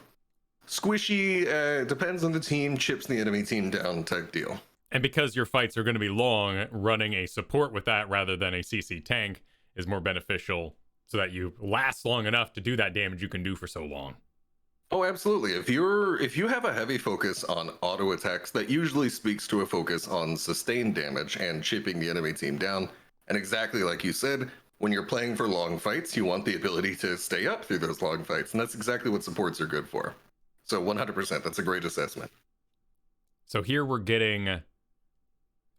squishy, depends on the team, chips the enemy team down type deal. And because your fights are going to be long, running a support with that rather than a CC tank is more beneficial so that you last long enough to do that damage you can do for so long. Oh, absolutely. If you have a heavy focus on auto attacks, that usually speaks to a focus on sustained damage and chipping the enemy team down. And exactly like you said, when you're playing for long fights, you want the ability to stay up through those long fights. And that's exactly what supports are good for. So 100%, that's a great assessment. So here we're getting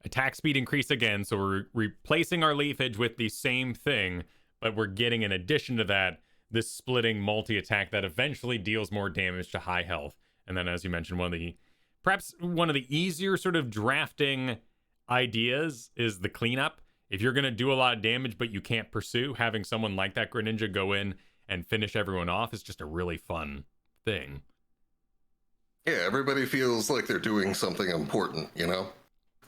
attack speed increase again. So we're replacing our leafage with the same thing, but we're getting, in addition to that, this splitting multi-attack that eventually deals more damage to high health. And then, as you mentioned, perhaps one of the easier sort of drafting ideas is the cleanup. If you're going to do a lot of damage, but you can't pursue, having someone like that Greninja go in and finish everyone off is just a really fun thing. Yeah, everybody feels like they're doing something important, you know?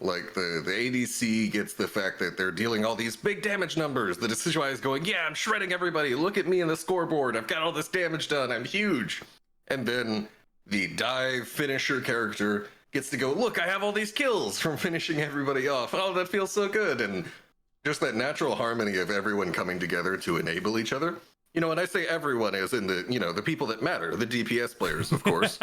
Like the ADC gets the fact that they're dealing all these big damage numbers. The Decidueye is going, yeah, I'm shredding everybody. Look at me in the scoreboard. I've got all this damage done. I'm huge. And then the dive finisher character gets to go, look, I have all these kills from finishing everybody off. Oh, that feels so good. And just that natural harmony of everyone coming together to enable each other. You know, when I say everyone, as in the people that matter, the DPS players, of course.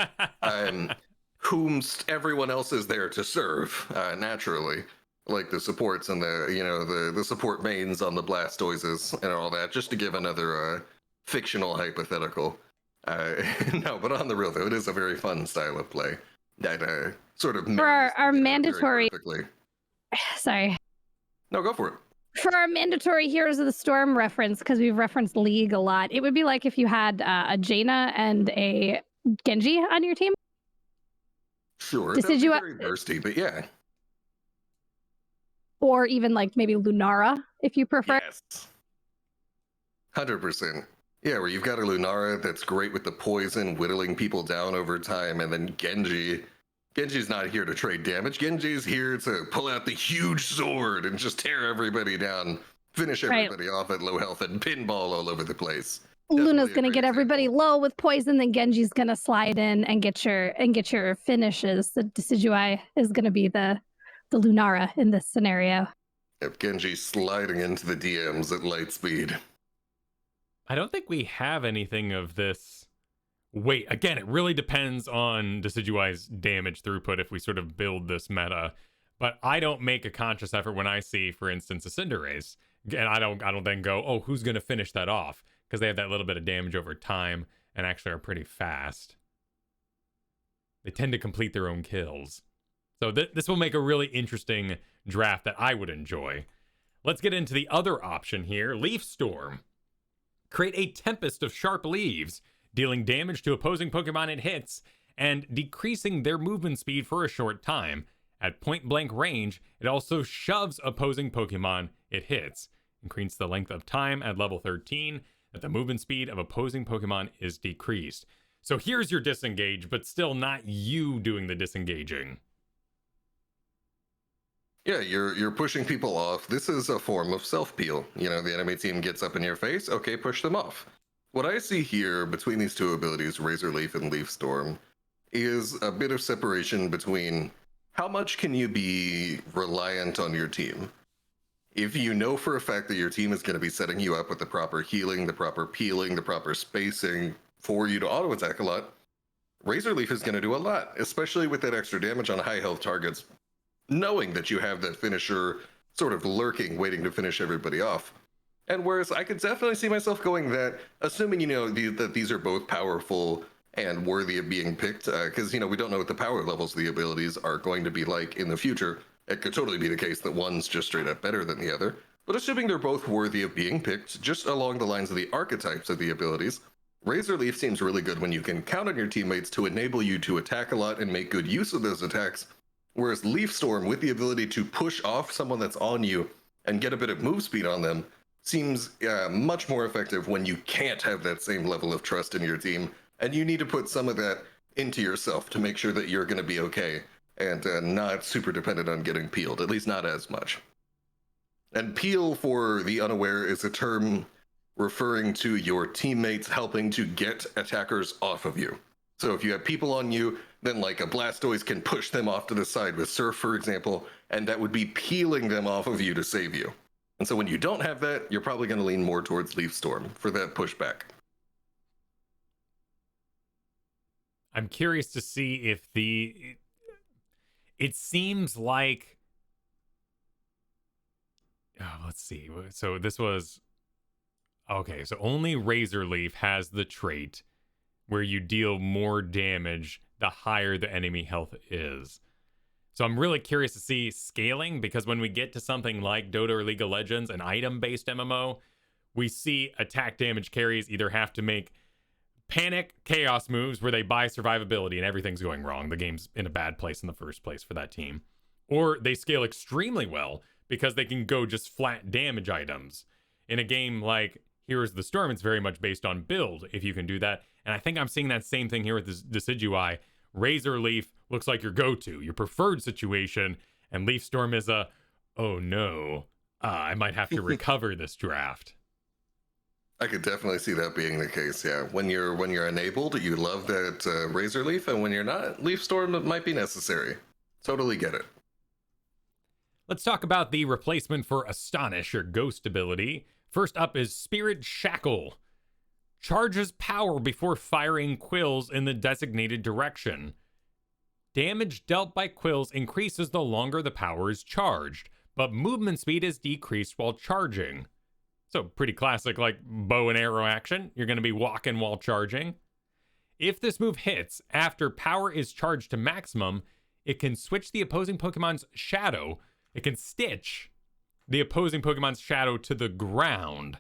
Whom everyone else is there to serve, naturally, like the supports and the support mains on the Blastoises and all that, just to give another fictional hypothetical. No, but on the real though, it is a very fun style of play that sort of for our mandatory. Sorry. No, go for it. For our mandatory Heroes of the Storm reference, because we've referenced League a lot, it would be like if you had a Jaina and a Genji on your team. Sure, that's very bursty, but yeah. Or even like maybe Lunara, if you prefer. Yes. 100%. Yeah, where you've got a Lunara that's great with the poison, whittling people down over time, and then Genji's not here to trade damage. Genji's here to pull out the huge sword and just tear everybody down, finish everybody off at low health, and pinball all over the place. Luna's gonna get everybody low with poison, then Genji's gonna slide in and get your finishes. The Decidueye is gonna be the Lunara in this scenario. Yep, Genji sliding into the DMs at light speed. I don't think we have anything of this. Wait, again, it really depends on Decidueye's damage throughput if we sort of build this meta. But I don't make a conscious effort when I see, for instance, a Cinderace, and I don't then go, oh, who's gonna finish that off? Because they have that little bit of damage over time and actually are pretty fast. They tend to complete their own kills. So this will make a really interesting draft that I would enjoy. Let's get into the other option here, Leaf Storm. Create a tempest of sharp leaves, dealing damage to opposing Pokemon it hits, and decreasing their movement speed for a short time. At point blank range, it also shoves opposing Pokemon it hits. Increase the length of time at level 13 that the movement speed of opposing Pokemon is decreased. So here's your disengage, but still not you doing the disengaging. Yeah, you're pushing people off. This is a form of self-peel. You know, the enemy team gets up in your face, okay, push them off. What I see here between these two abilities, Razor Leaf and Leaf Storm, is a bit of separation between how much can you be reliant on your team. If you know for a fact that your team is going to be setting you up with the proper healing, the proper peeling, the proper spacing for you to auto-attack a lot, Razor Leaf is going to do a lot, especially with that extra damage on high health targets, knowing that you have that finisher sort of lurking, waiting to finish everybody off. And whereas I could definitely see myself going that, assuming, you know, that these are both powerful and worthy of being picked, because, you know, we don't know what the power levels of the abilities are going to be like in the future. It could totally be the case that one's just straight up better than the other. But assuming they're both worthy of being picked, just along the lines of the archetypes of the abilities, Razor Leaf seems really good when you can count on your teammates to enable you to attack a lot and make good use of those attacks. Whereas Leaf Storm, with the ability to push off someone that's on you and get a bit of move speed on them, seems much more effective when you can't have that same level of trust in your team, and you need to put some of that into yourself to make sure that you're going to be okay and not super dependent on getting peeled, at least not as much. And peel, for the unaware, is a term referring to your teammates helping to get attackers off of you. So if you have people on you, then like a Blastoise can push them off to the side with Surf, for example, and that would be peeling them off of you to save you. And so when you don't have that, you're probably going to lean more towards Leaf Storm for that pushback. I'm curious to see if it seems like, let's see. So this was, okay, so only Razor Leaf has the trait where you deal more damage the higher the enemy health is. So I'm really curious to see scaling, because when we get to something like Dota or League of Legends, an item-based MMO, we see attack damage carries either have to make panic chaos moves where they buy survivability and everything's going wrong. The game's in a bad place in the first place for that team. Or they scale extremely well because they can go just flat damage items. In a game like Heroes of the Storm, it's very much based on build, if you can do that. And I think I'm seeing that same thing here with this Decidueye. Razor Leaf looks like your go-to, your preferred situation, and Leaf Storm is a, oh no, I might have to recover this draft. I could definitely see that being the case, yeah. When you're enabled, you love that Razor Leaf, and when you're not, Leaf Storm might be necessary. Totally get it. Let's talk about the replacement for Astonish, or Ghost ability. First up is Spirit Shackle. Charges power before firing quills in the designated direction. Damage dealt by quills increases the longer the power is charged, but movement speed is decreased while charging. So pretty classic, like bow and arrow action. You're going to be walking while charging. If this move hits after power is charged to maximum, it can switch the opposing Pokemon's shadow. It can stitch the opposing Pokemon's shadow to the ground.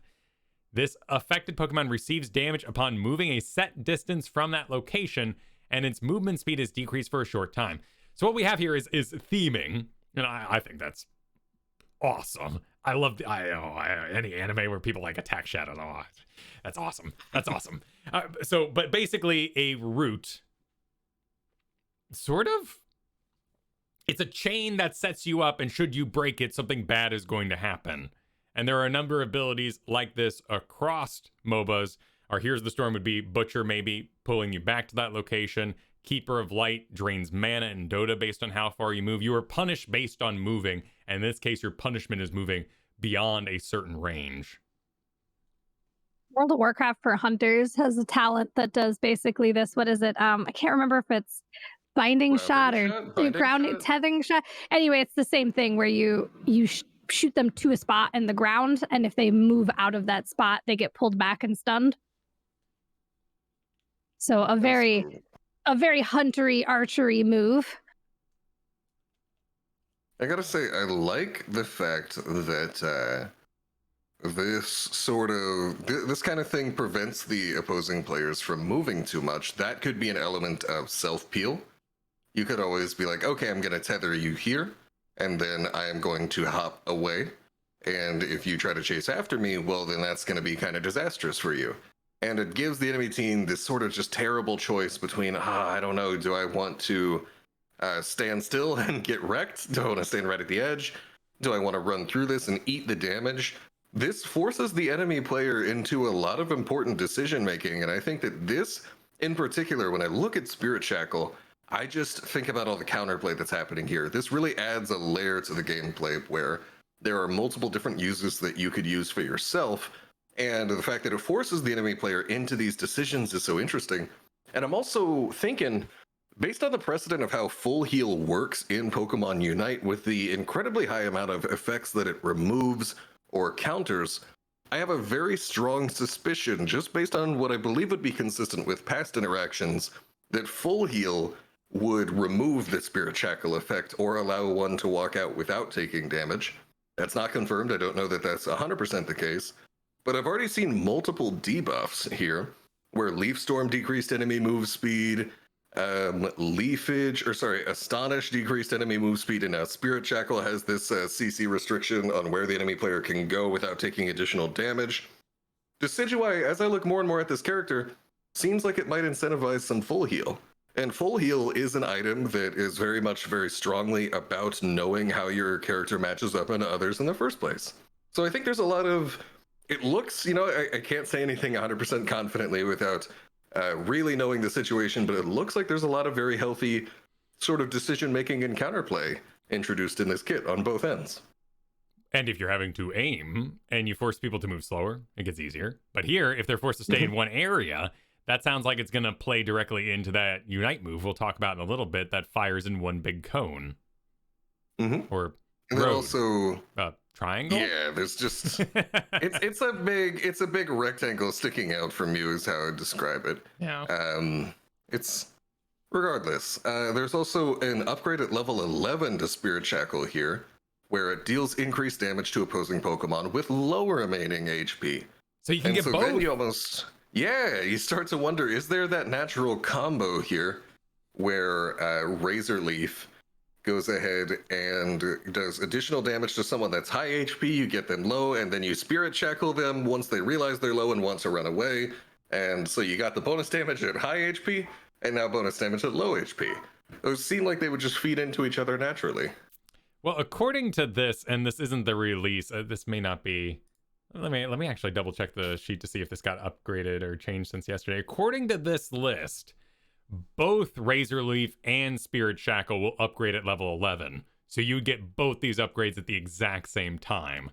This affected Pokemon receives damage upon moving a set distance from that location, and its movement speed is decreased for a short time. So what we have here is theming, and I think that's awesome. I love any anime where people like attack shadow. Oh, that's awesome. That's awesome. But basically a root, sort of, it's a chain that sets you up, and should you break it, something bad is going to happen. And there are a number of abilities like this across MOBAs. Our Here's the Storm would be Butcher, maybe pulling you back to that location. Keeper of Light drains mana in Dota based on how far you move. You are punished based on moving. And in this case, your punishment is moving beyond a certain range. World of Warcraft for Hunters has a talent that does basically this. What is it? I can't remember if it's Binding Shot or Grounding Tethering Shot. Anyway, it's the same thing where you shoot them to a spot in the ground, and if they move out of that spot, they get pulled back and stunned. So a very huntery archery move. I gotta say, I like the fact that this kind of thing prevents the opposing players from moving too much. That could be an element of self-peel. You could always be like, okay, I'm going to tether you here, and then I am going to hop away. And if you try to chase after me, well, then that's going to be kind of disastrous for you. And it gives the enemy team this sort of just terrible choice between, I don't know, do I want to stand still and get wrecked? Do I want to stand right at the edge? Do I want to run through this and eat the damage? This forces the enemy player into a lot of important decision making, and I think that this, in particular, when I look at Spirit Shackle, I just think about all the counterplay that's happening here. This really adds a layer to the gameplay where there are multiple different uses that you could use for yourself, and the fact that it forces the enemy player into these decisions is so interesting. And I'm also thinking, based on the precedent of how full heal works in Pokemon Unite, with the incredibly high amount of effects that it removes or counters, I have a very strong suspicion, just based on what I believe would be consistent with past interactions, that full heal would remove the Spirit Shackle effect or allow one to walk out without taking damage. That's not confirmed. I don't know that that's 100% the case. But I've already seen multiple debuffs here, where Leaf Storm decreased enemy move speed, Astonish decreased enemy move speed, and now Spirit Shackle has this CC restriction on where the enemy player can go without taking additional damage. Decidueye, as I look more and more at this character, seems like it might incentivize some full heal. And full heal is an item that is very strongly about knowing how your character matches up on others in the first place. So I think there's a lot of, it looks, I can't say anything 100% confidently without really knowing the situation, but it looks like there's a lot of very healthy sort of decision making and counterplay introduced in this kit on both ends. And if you're having to aim and you force people to move slower, it gets easier. But here, if they're forced to stay in one area, that sounds like it's going to play directly into that Unite move we'll talk about in a little bit that fires in one big cone. Mm-hmm. Or and then also triangle? Yeah, there's just it's a big rectangle sticking out from you is how I describe it. Yeah. It's regardless. There's also an upgrade at level 11 to Spirit Shackle here, where it deals increased damage to opposing Pokemon with lower remaining HP. So you can get both. Then you start to wonder, is there that natural combo here where Razor Leaf goes ahead and does additional damage to someone that's high HP, you get them low, and then you Spirit Shackle them once they realize they're low and want to run away. And so you got the bonus damage at high HP, and now bonus damage at low HP. Those seem like they would just feed into each other naturally. Well, according to this, and this isn't the release, this may not be... Let me actually double check the sheet to see if this got upgraded or changed since yesterday. According to this list, both Razor Leaf and Spirit Shackle will upgrade at level 11. So you would get both these upgrades at the exact same time.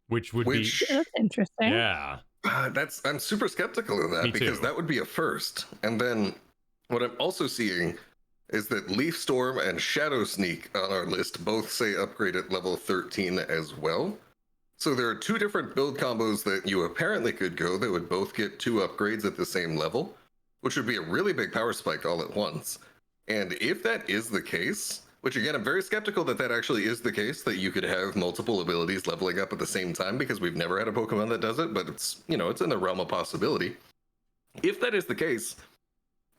Which would be... That's interesting. Yeah. I'm super skeptical of that because that would be a first. And then what I'm also seeing is that Leaf Storm and Shadow Sneak on our list both say upgrade at level 13 as well. So there are two different build combos that you apparently could go that would both get 2 upgrades at the same level, which would be a really big power spike all at once. And if that is the case, which again, I'm very skeptical that that actually is the case, that you could have multiple abilities leveling up at the same time, because we've never had a Pokemon that does it, but it's, it's in the realm of possibility. If that is the case,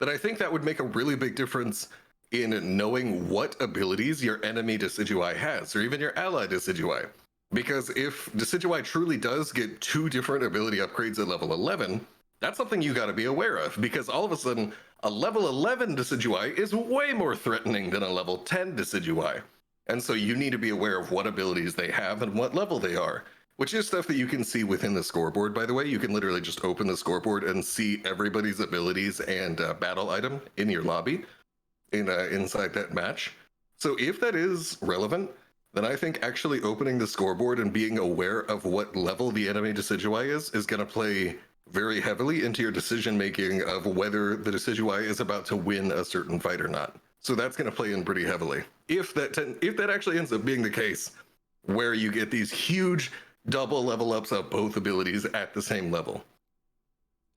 then I think that would make a really big difference in knowing what abilities your enemy Decidueye has, or even your ally Decidueye. Because if Decidueye truly does get 2 different ability upgrades at level 11, that's something you got to be aware of, because all of a sudden, a level 11 Decidueye is way more threatening than a level 10 Decidueye. And so you need to be aware of what abilities they have and what level they are, which is stuff that you can see within the scoreboard, by the way. You can literally just open the scoreboard and see everybody's abilities and battle item in your lobby inside that match. So if that is relevant, then I think actually opening the scoreboard and being aware of what level the enemy Decidueye is going to play very heavily into your decision making of whether the Decidueye is about to win a certain fight or not. So that's going to play in pretty heavily. If that actually ends up being the case, where you get these huge double level ups of both abilities at the same level.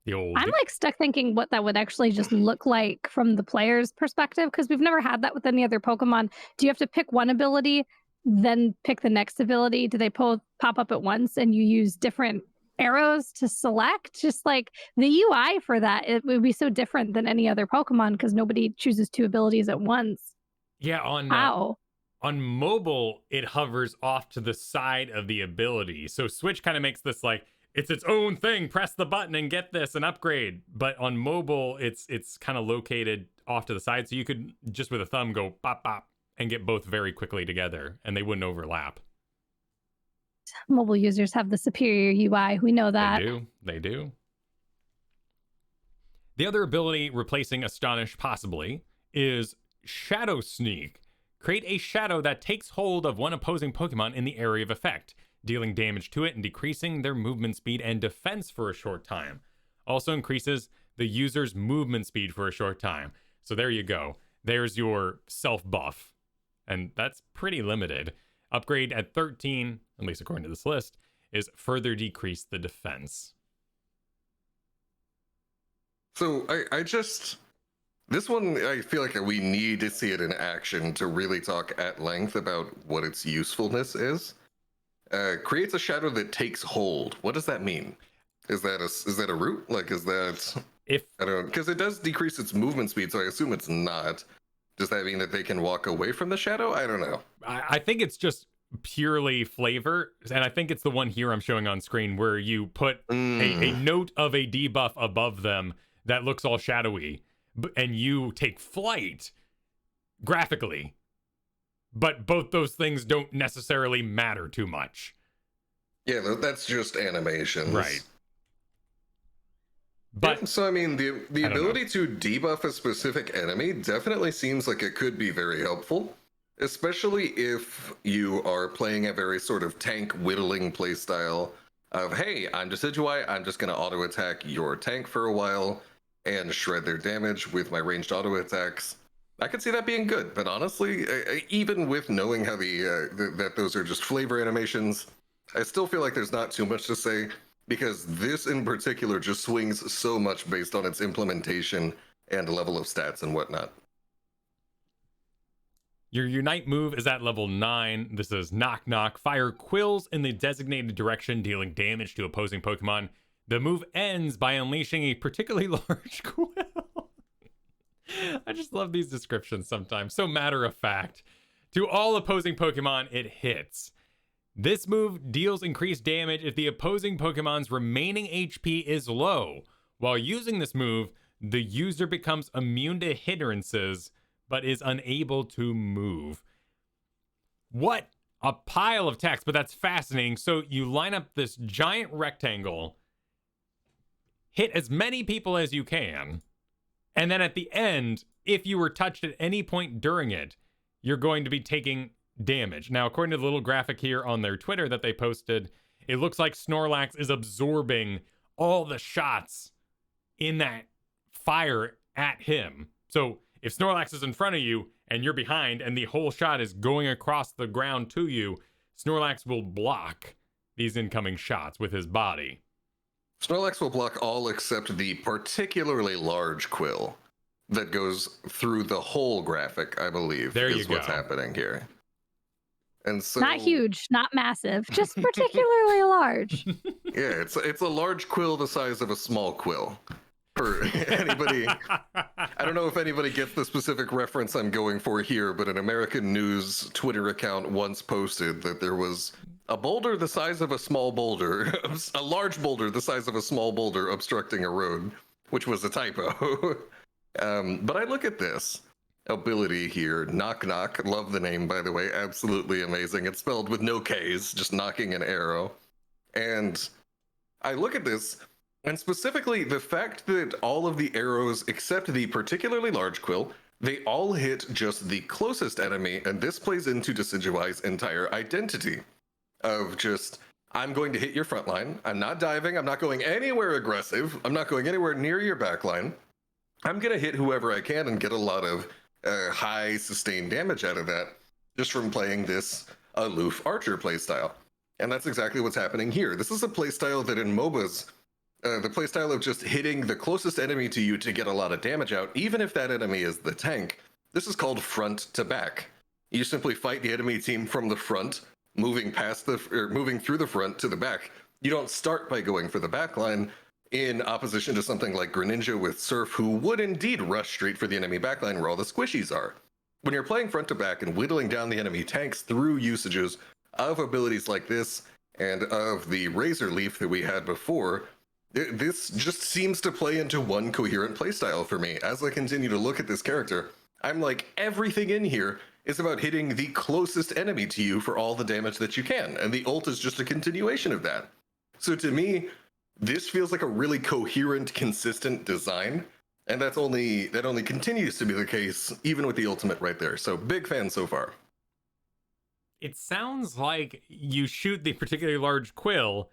I'm stuck thinking what that would actually just look like from the player's perspective, because we've never had that with any other Pokemon. Do you have to pick one ability then pick the next ability? Do they pop up at once and you use different arrows to select? Just like the UI for that, it would be so different than any other Pokemon because nobody chooses 2 abilities at once. Yeah, on mobile, it hovers off to the side of the ability. So Switch kind of makes this like it's its own thing. Press the button and get this an upgrade. But on mobile, it's kind of located off to the side, so you could just with a thumb go pop pop and get both very quickly together, and they wouldn't overlap. Mobile users have the superior UI. We know that. They do. The other ability replacing Astonish possibly is Shadow Sneak. Create a shadow that takes hold of one opposing Pokemon in the area of effect, dealing damage to it and decreasing their movement speed and defense for a short time. Also increases the user's movement speed for a short time. So there you go. There's your self buff. And that's pretty limited. Upgrade at 13, at least according to this list, is further decrease the defense. So this one, I feel like we need to see it in action to really talk at length about what its usefulness is. Creates a shadow that takes hold. What does that mean? Is that a root? Like, is that... I don't know, because it does decrease its movement speed, so I assume it's not. Does that mean that they can walk away from the shadow? I don't know. I think it's just purely flavor, and I think it's the one here I'm showing on screen where you put a note of a debuff above them that looks all shadowy, and you take flight graphically. But both those things don't necessarily matter too much. Yeah, that's just animations. Right. But yeah, so I mean, the ability to debuff a specific enemy definitely seems like it could be very helpful, especially if you are playing a very sort of tank whittling playstyle of, hey, I'm Decidueye, I'm just going to auto attack your tank for a while and shred their damage with my ranged auto attacks. I could see that being good, but honestly, even with knowing how that those are just flavor animations, I still feel like there's not too much to say, because this in particular just swings so much based on its implementation and level of stats and whatnot. Your Unite move is at level 9. This is Knock Knock. Fire quills in the designated direction, dealing damage to opposing Pokemon. The move ends by unleashing a particularly large quill. I just love these descriptions sometimes. So matter of fact. To all opposing Pokemon, it hits. This move deals increased damage if the opposing Pokemon's remaining HP is low. While using this move, the user becomes immune to hindrances, but is unable to move. What a pile of text, but that's fascinating. So you line up this giant rectangle, hit as many people as you can, and then at the end, if you were touched at any point during it, you're going to be taking damage. Now, according to the little graphic here on their Twitter that they posted, it looks like Snorlax is absorbing all the shots in that fire at him. So if Snorlax is in front of you and you're behind and the whole shot is going across the ground to you, Snorlax will block these incoming shots with his body. Snorlax will block all except the particularly large quill that goes through the whole graphic, I believe. There you is go. What's happening here. And so, not huge, not massive, just particularly large. Yeah, it's a large quill the size of a small quill. For anybody, I don't know if anybody gets the specific reference I'm going for here, but an American News Twitter account once posted that there was a boulder the size of a small boulder, a large boulder the size of a small boulder obstructing a road, which was a typo. But I look at this ability here, Knock Knock. Love the name, by the way. Absolutely amazing. It's spelled with no K's, just knocking an arrow. And I look at this, and specifically the fact that all of the arrows, except the particularly large quill, they all hit just the closest enemy, and this plays into Decidueye's entire identity of just, I'm going to hit your front line. I'm not diving. I'm not going anywhere aggressive. I'm not going anywhere near your back line. I'm going to hit whoever I can and get a lot of high sustained damage out of that just from playing this aloof archer playstyle. And that's exactly what's happening here. This is a playstyle that in MOBAs, the playstyle of just hitting the closest enemy to you to get a lot of damage out, even if that enemy is the tank, this is called front to back. You simply fight the enemy team from the front, moving through the front to the back. You don't start by going for the back line, in opposition to something like Greninja with Surf, who would indeed rush straight for the enemy backline where all the squishies are. When you're playing front to back and whittling down the enemy tanks through usages of abilities like this and of the Razor Leaf that we had before, this just seems to play into one coherent playstyle for me. As I continue to look at this character, I'm like, everything in here is about hitting the closest enemy to you for all the damage that you can, and the ult is just a continuation of that. So to me, this feels like a really coherent, consistent design, and that only continues to be the case even with the ultimate right there. So big fan so far. It sounds like you shoot the particularly large quill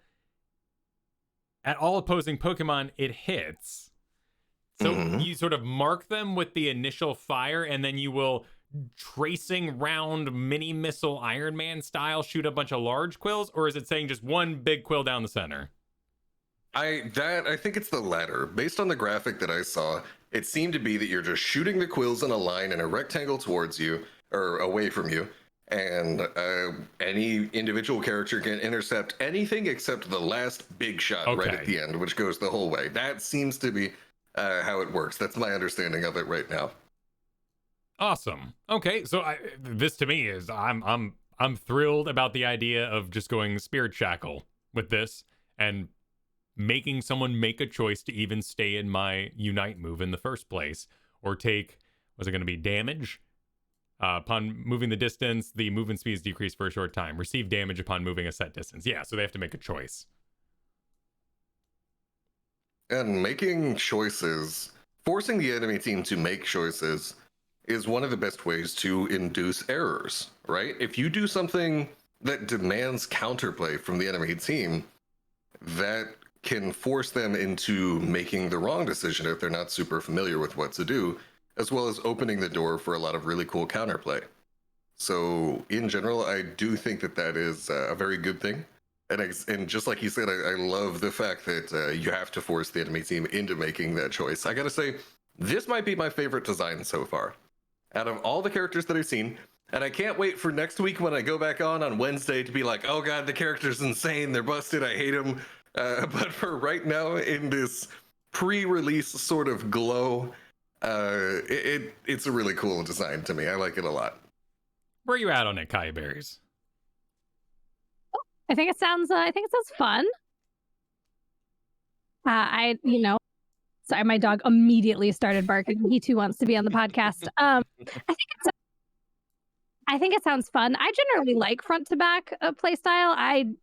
at all opposing Pokemon it hits. So you sort of mark them with the initial fire, and then you will, tracing round mini missile Iron Man style, shoot a bunch of large quills? Or is it saying just one big quill down the center? I think it's the latter. Based on the graphic that I saw, it seemed to be that you're just shooting the quills in a line in a rectangle towards you, or away from you, and any individual character can intercept anything except the last big shot right at the end, which goes the whole way. That seems to be how it works. That's my understanding of it right now. Awesome. Okay, so this to me is I'm thrilled about the idea of just going Spirit Shackle with this and making someone make a choice to even stay in my Unite move in the first place, or take, was it going to be damage? Upon moving the distance, the movement speed is decreased for a short time. Receive damage upon moving a set distance. Yeah, so they have to make a choice. And making choices, forcing the enemy team to make choices, is one of the best ways to induce errors, right? If you do something that demands counterplay from the enemy team, that can force them into making the wrong decision if they're not super familiar with what to do, as well as opening the door for a lot of really cool counterplay. So in general, I do think that that is a very good thing. And just like you said, I love the fact that you have to force the enemy team into making that choice. I gotta say, this might be my favorite design so far. Out of all the characters that I've seen, and I can't wait for next week when I go back on Wednesday to be like, oh god, the character's insane, they're busted, I hate them. But for right now, in this pre-release sort of glow, it's a really cool design to me. I like it a lot. Where are you at on it, Kiyeberries? I think it sounds fun. Sorry, my dog immediately started barking. He too wants to be on the podcast. I think it sounds fun. I generally like front to back playstyle.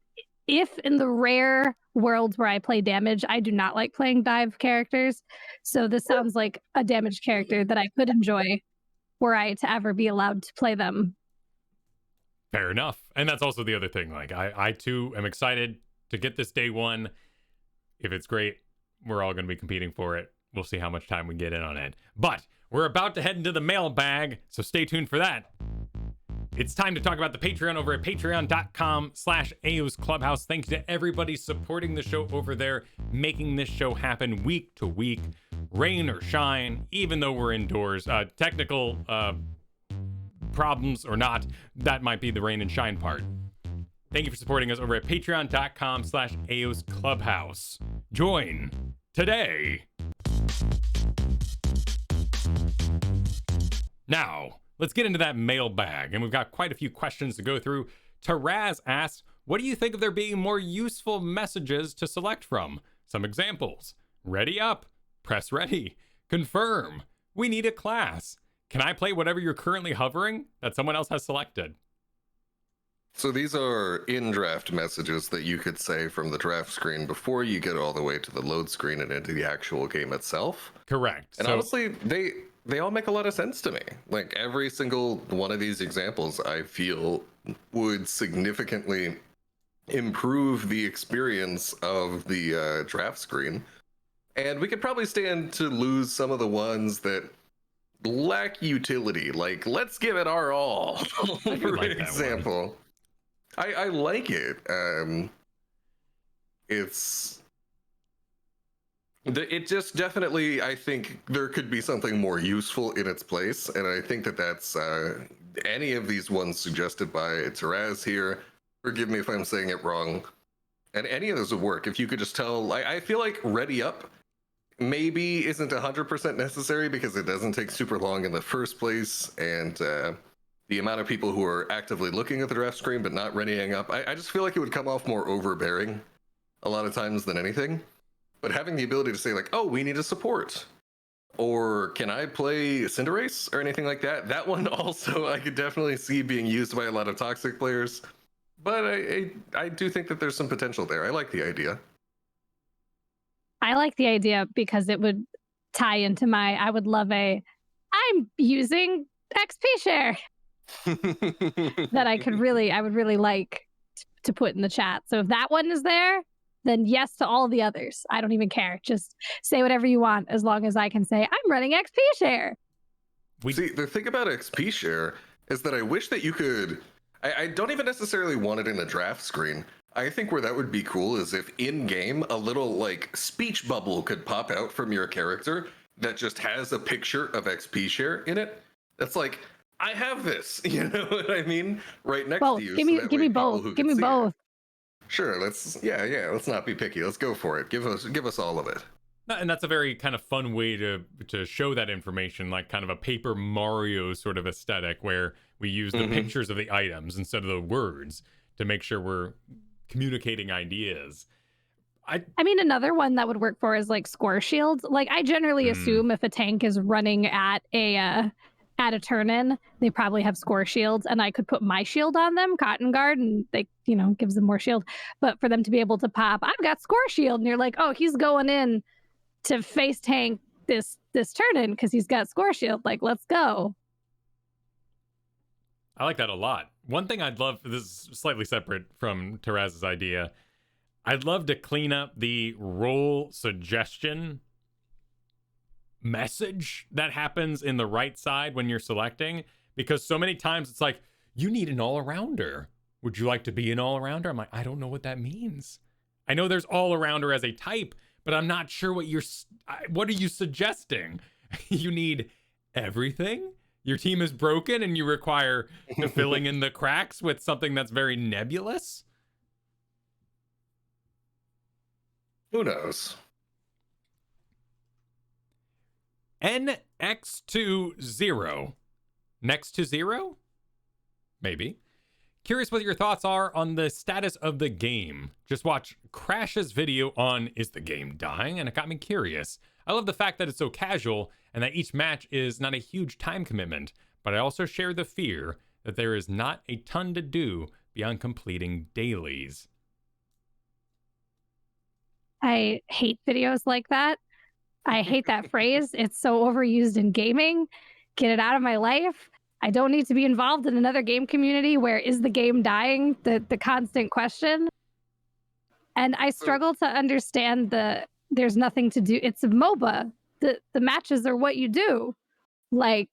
If in the rare worlds where I play damage, I do not like playing dive characters. So this sounds like a damage character that I could enjoy were I to ever be allowed to play them. Fair enough. And that's also the other thing. Like, I too am excited to get this day one. If it's great, we're all going to be competing for it. We'll see how much time we get in on it. But we're about to head into the mailbag, so stay tuned for that. It's time to talk about the Patreon over at patreon.com/Aeos Clubhouse. Thanks to everybody supporting the show over there, making this show happen week to week, rain or shine, even though we're indoors. Technical problems or not, that might be the rain and shine part. Thank you for supporting us over at patreon.com/Aeos Clubhouse. Join today. Now, let's get into that mailbag, and we've got quite a few questions to go through. Taraz asks, what do you think of there being more useful messages to select from? Some examples. Ready up. Press ready. Confirm. We need a class. Can I play whatever you're currently hovering that someone else has selected? So these are in-draft messages that you could say from the draft screen before you get all the way to the load screen and into the actual game itself. Correct. And honestly, they all make a lot of sense to me. Like, every single one of these examples, I feel, would significantly improve the experience of the draft screen. And we could probably stand to lose some of the ones that lack utility. Like, let's give it our all, for example. I like it. It just definitely, I think there could be something more useful in its place, and I think that that's any of these ones suggested by Taraz here. Forgive me if I'm saying it wrong. And any of those would work if you could just tell. I feel like Ready Up maybe isn't 100% necessary because it doesn't take super long in the first place, and the amount of people who are actively looking at the draft screen but not readying up, I just feel like it would come off more overbearing a lot of times than anything. But having the ability to say, like, oh, we need a support, or can I play Cinderace or anything like that? That one also I could definitely see being used by a lot of toxic players. But I do think that there's some potential there. I like the idea. I like the idea because it would tie into I would love I'm using XP share that I would really like to put in the chat. So if that one is there, then yes to all the others. I don't even care. Just say whatever you want as long as I can say I'm running XP share. See, the thing about XP share is that I wish that you could. I don't even necessarily want it in the draft screen. I think where that would be cool is if in game a little like speech bubble could pop out from your character that just has a picture of XP share in it. That's like, I have this, you know what I mean? Right next to you. Give me both. Give me both. Sure, let's not be picky. Let's go for it. Give us all of it. And that's a very kind of fun way to show that information, like kind of a Paper Mario sort of aesthetic where we use the pictures of the items instead of the words to make sure we're communicating ideas. I mean, another one that would work for is like score shields. Like I generally assume if a tank is running at a turn-in, they probably have score shields, and I could put my shield on them, Cotton Guard, and they, gives them more shield. But for them to be able to pop, I've got score shield, and you're like, oh, he's going in to face tank this turn-in because he's got score shield. Like, let's go. I like that a lot. One thing I'd love, this is slightly separate from Taraz's idea, I'd love to clean up the role suggestion message that happens in the right side when you're selecting, because so many times it's like, you need an all-arounder. Would you like to be an all-arounder? I'm like, I don't know what that means. I know there's all-arounder as a type, but I'm not sure what are you suggesting? You need everything? Your team is broken and you require the filling in the cracks with something that's very nebulous? Who knows? NX20. Next to zero? Maybe. Curious what your thoughts are on the status of the game. Just watch Crash's video on Is the Game Dying? And it got me curious. I love the fact that it's so casual and that each match is not a huge time commitment, but I also share the fear that there is not a ton to do beyond completing dailies. I hate videos like that. I hate that phrase. It's so overused in gaming. Get it out of my life. I don't need to be involved in another game community where is the game dying? The constant question. And I struggle to understand there's nothing to do. It's a MOBA. The matches are what you do. Like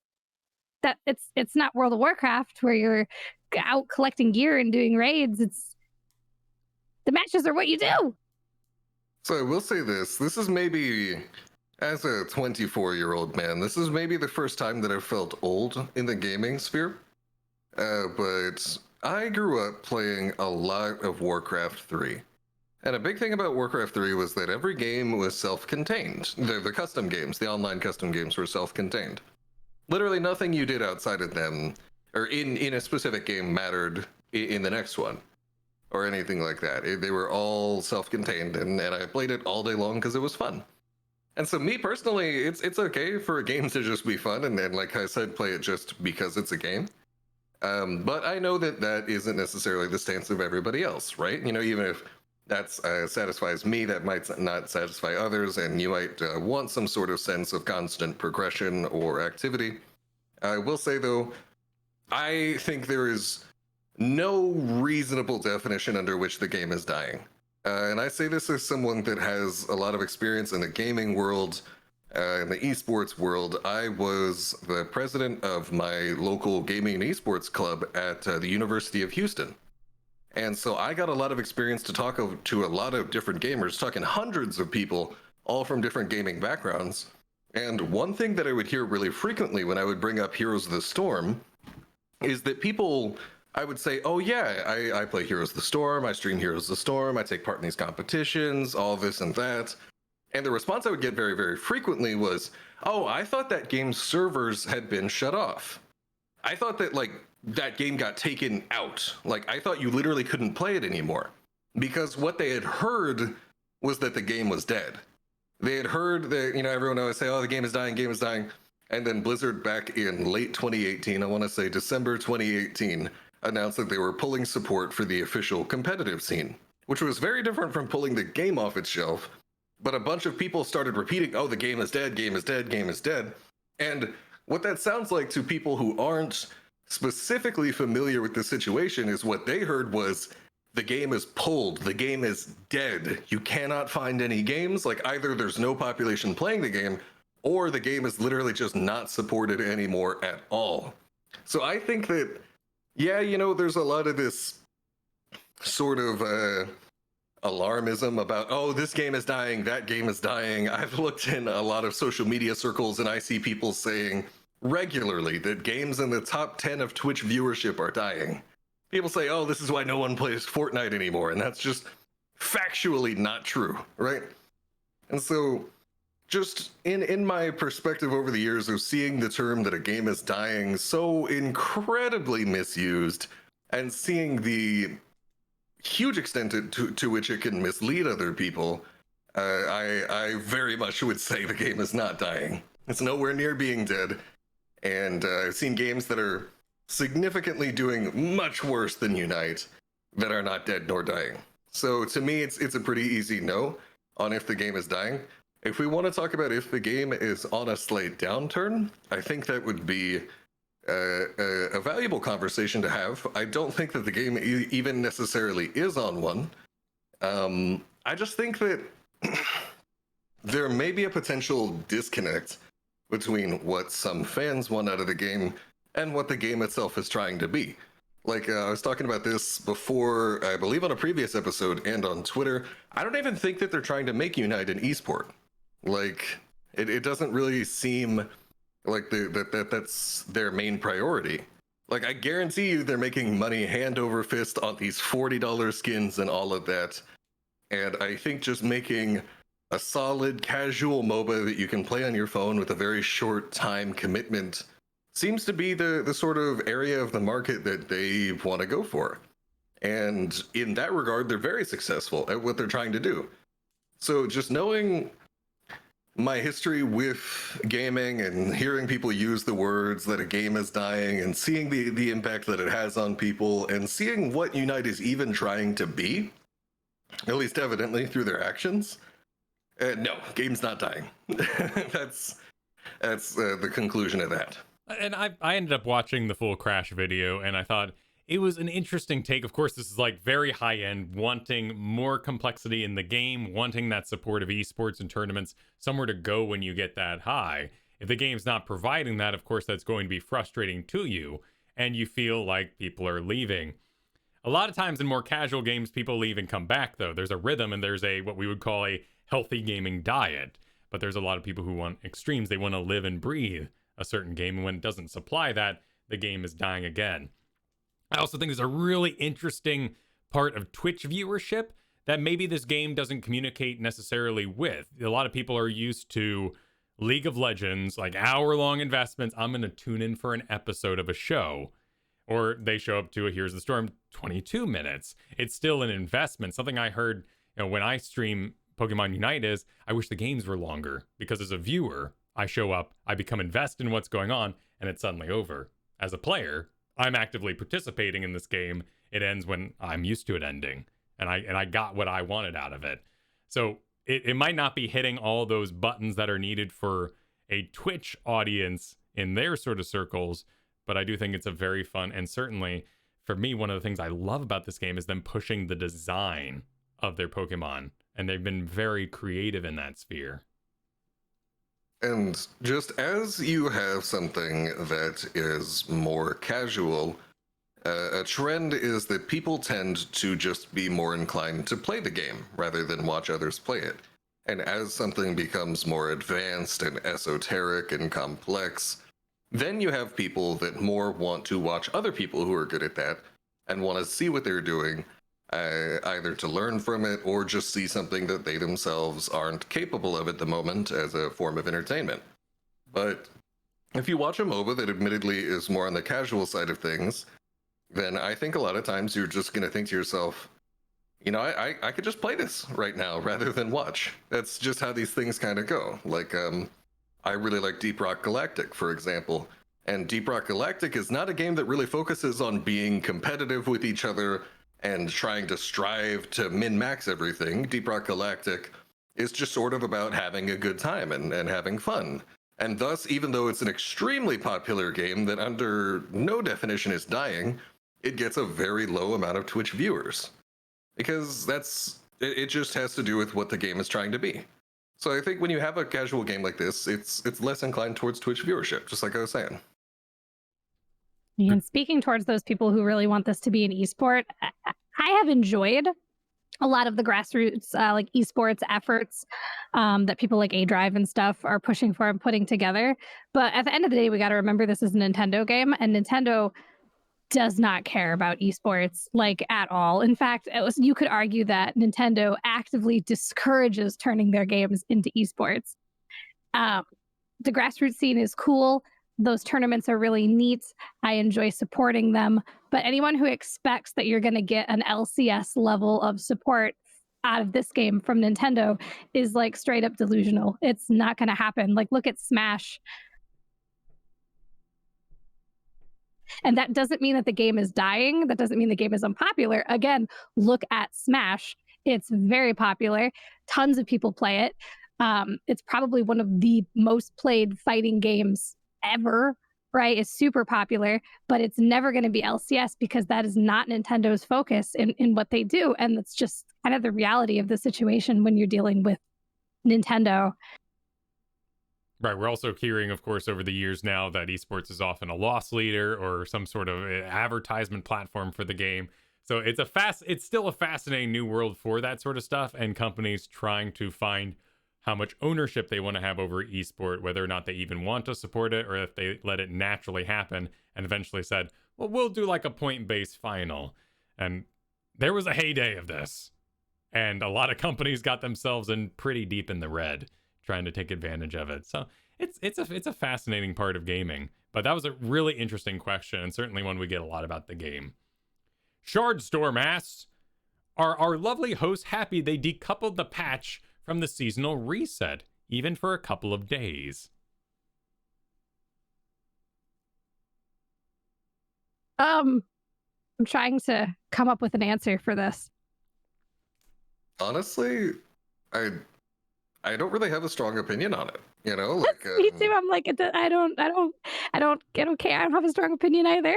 that it's not World of Warcraft where you're out collecting gear and doing raids. It's the matches are what you do. So I will say this is maybe, as a 24-year-old man, this is maybe the first time that I've felt old in the gaming sphere. But I grew up playing a lot of Warcraft 3. And a big thing about Warcraft 3 was that every game was self-contained. The custom games, the online custom games were self-contained. Literally nothing you did outside of them, or in a specific game, mattered in the next one, or anything like that. They were all self-contained, and I played it all day long because it was fun. And so me personally, it's okay for a game to just be fun, and then, like I said, play it just because it's a game. But I know that isn't necessarily the stance of everybody else, right? Even if that satisfies me, that might not satisfy others, and you might want some sort of sense of constant progression or activity. I will say, though, I think there is no reasonable definition under which the game is dying. And I say this as someone that has a lot of experience in the gaming world, in the esports world. I was the president of my local gaming and esports club at the University of Houston. And so I got a lot of experience to talk to a lot of different gamers, talking hundreds of people all from different gaming backgrounds. And one thing that I would hear really frequently when I would bring up Heroes of the Storm is that people, I would say, oh yeah, I play Heroes of the Storm, I stream Heroes of the Storm, I take part in these competitions, all this and that. And the response I would get very, very frequently was, oh, I thought that game's servers had been shut off. I thought that, like, that game got taken out. Like, I thought you literally couldn't play it anymore. Because what they had heard was that the game was dead. They had heard that, you know, everyone always say, oh, the game is dying, game is dying. And then Blizzard back in late 2018, I want to say December 2018, announced that they were pulling support for the official competitive scene, which was very different from pulling the game off its shelf. But a bunch of people started repeating, oh, the game is dead, game is dead, game is dead. And what that sounds like to people who aren't specifically familiar with the situation is what they heard was, the game is pulled, the game is dead. You cannot find any games. Like, either there's no population playing the game, or the game is literally just not supported anymore at all. So I think that, yeah, you know, there's a lot of this sort of alarmism about, oh, this game is dying, that game is dying. I've looked in a lot of social media circles and I see people saying regularly that games in the top 10 of Twitch viewership are dying. People say, oh, this is why no one plays Fortnite anymore. And that's just factually not true, right? And so just in my perspective over the years of seeing the term that a game is dying so incredibly misused, and seeing the huge extent to which it can mislead other people, I very much would say the game is not dying. It's nowhere near being dead. And I've seen games that are significantly doing much worse than Unite that are not dead nor dying. So to me, it's a pretty easy no on if the game is dying. If we want to talk about if the game is on a slight downturn, I think that would be a valuable conversation to have. I don't think that the game even necessarily is on one. I just think that there may be a potential disconnect between what some fans want out of the game and what the game itself is trying to be. Like, I was talking about this before, I believe on a previous episode and on Twitter. I don't even think that they're trying to make Unite an esport. Like, it doesn't really seem like that's their main priority. Like, I guarantee you they're making money hand over fist on these $40 skins and all of that. And I think just making a solid casual MOBA that you can play on your phone with a very short time commitment seems to be the sort of area of the market that they want to go for. And in that regard, they're very successful at what they're trying to do. So just knowing my history with gaming and hearing people use the words that a game is dying and seeing the impact that it has on people and seeing what Unite is even trying to be, at least evidently through their actions, no, game's not dying. That's the conclusion of that. And I ended up watching the full Crash video, and I thought it was an interesting take. Of course, this is like very high end, wanting more complexity in the game, wanting that support of esports and tournaments, somewhere to go when you get that high. If the game's not providing that, of course, that's going to be frustrating to you, and you feel like people are leaving. A lot of times in more casual games, people leave and come back, though. There's a rhythm, and there's what we would call a healthy gaming diet. But there's a lot of people who want extremes. They want to live and breathe a certain game, and when it doesn't supply that, the game is dying again. I also think there's a really interesting part of Twitch viewership that maybe this game doesn't communicate necessarily with. A lot of people are used to League of Legends, like hour-long investments. I'm going to tune in for an episode of a show. Or they show up to a Here's the Storm, 22 minutes. It's still an investment. Something I heard, when I stream Pokemon Unite is, I wish the games were longer, because as a viewer, I show up, I become invested in what's going on, and it's suddenly over. As a player, I'm actively participating in this game. It ends when I'm used to it ending, and I got what I wanted out of it. So it might not be hitting all those buttons that are needed for a Twitch audience in their sort of circles, but I do think it's a very fun, and certainly for me, one of the things I love about this game is them pushing the design of their Pokemon, and they've been very creative in that sphere. And just as you have something that is more casual, a trend is that people tend to just be more inclined to play the game rather than watch others play it. And as something becomes more advanced and esoteric and complex, then you have people that more want to watch other people who are good at that and want to see what they're doing, either to learn from it or just see something that they themselves aren't capable of at the moment as a form of entertainment. But if you watch a MOBA that admittedly is more on the casual side of things, then I think a lot of times you're just going to think to yourself, you know, I could just play this right now rather than watch. That's just how these things kind of go. Like, I really like Deep Rock Galactic, for example. And Deep Rock Galactic is not a game that really focuses on being competitive with each other and trying to strive to min-max everything. Deep Rock Galactic is just sort of about having a good time and having fun. And thus, even though it's an extremely popular game that under no definition is dying, it gets a very low amount of Twitch viewers. Because it just has to do with what the game is trying to be. So I think when you have a casual game like this, it's less inclined towards Twitch viewership, just like I was saying. And speaking towards those people who really want this to be an esport, I have enjoyed a lot of the grassroots like esports efforts that people like A-Drive and stuff are pushing for and putting together. But at the end of the day, we got to remember this is a Nintendo game, and Nintendo does not care about esports like at all. In fact, you could argue that Nintendo actively discourages turning their games into esports. The grassroots scene is cool. Those tournaments are really neat. I enjoy supporting them. But anyone who expects that you're going to get an LCS level of support out of this game from Nintendo is like straight up delusional. It's not going to happen. Like, look at Smash. And that doesn't mean that the game is dying. That doesn't mean the game is unpopular. Again, look at Smash. It's very popular. Tons of people play it. It's probably one of the most played fighting games ever, right? It's super popular, but it's never going to be LCS because that is not Nintendo's focus in what they do. And that's just kind of the reality of the situation when you're dealing with Nintendo. Right. We're also hearing, of course, over the years now that esports is often a loss leader or some sort of advertisement platform for the game. So it's still a fascinating new world for that sort of stuff, and companies trying to find how much ownership they want to have over esport, whether or not they even want to support it or if they let it naturally happen, and eventually said, well, we'll do like a point-based final. And there was a heyday of this, and a lot of companies got themselves in pretty deep in the red trying to take advantage of it. So it's a fascinating part of gaming. But that was a really interesting question, and certainly one we get a lot about the game. Shardstorm asks, are our lovely hosts happy they decoupled the patch from the seasonal reset, even for a couple of days? I'm trying to come up with an answer for this. Honestly, I don't really have a strong opinion on it. You know, like me too. I'm like, I don't care. I don't have a strong opinion either.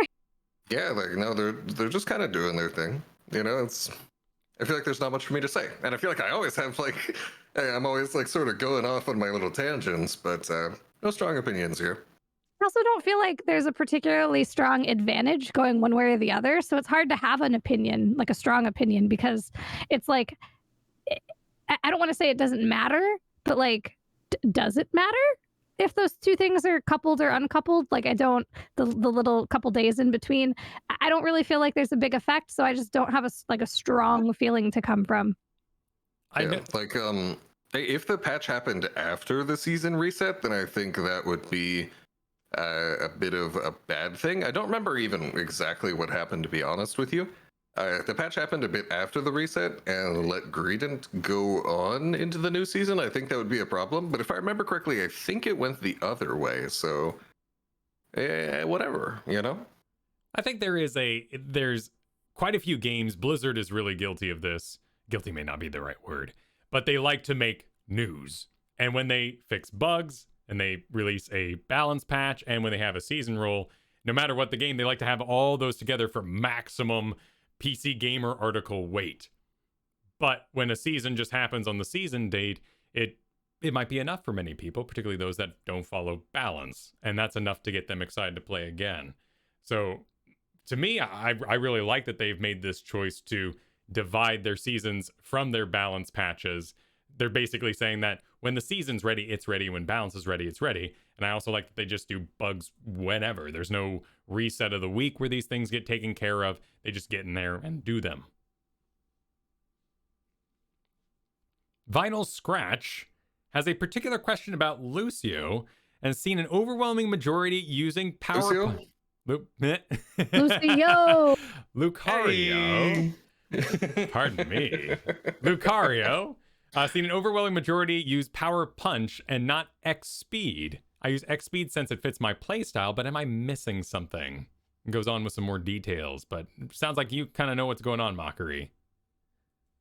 Yeah, like no, they're just kind of doing their thing. You know, I feel like there's not much for me to say, and I feel like I always have like, I'm always like sort of going off on my little tangents, but no strong opinions here. I also don't feel like there's a particularly strong advantage going one way or the other, so it's hard to have an opinion, like a strong opinion, because it's like, I don't want to say it doesn't matter, but like, does it matter if those two things are coupled or uncoupled? Like, the little couple days in between, I don't really feel like there's a big effect, so I just don't have a strong feeling to come from. Like if the patch happened after the season reset, then I think that would be a bit of a bad thing. I don't remember even exactly what happened, to be honest with you. If the patch happened a bit after the reset and let Greedent go on into the new season, I think that would be a problem. But if I remember correctly, I think it went the other way. So, whatever, you know? I think there's quite a few games. Blizzard is really guilty of this. Guilty may not be the right word, but they like to make news. And when they fix bugs and they release a balance patch and when they have a season roll, no matter what the game, they like to have all those together for maximum PC Gamer article weight. But when a season just happens on the season date, it might be enough for many people, particularly those that don't follow balance, and that's enough to get them excited to play again. So to me, I really like that they've made this choice to divide their seasons from their balance patches. they're basically saying that when the season's ready, it's ready. When balance is ready, it's ready. And I also like that they just do bugs whenever. There's no reset of the week where these things get taken care of. They just get in there and do them. Vinyl Scratch has a particular question about Lucio and has seen an overwhelming majority using power. Lucio! Lucario. Hey. Pardon me. Lucario. Seen an overwhelming majority use Power Punch and not X Speed. I use X Speed since it fits my playstyle, but am I missing something? It goes on with some more details, but it sounds like you kind of know what's going on, Mochrie.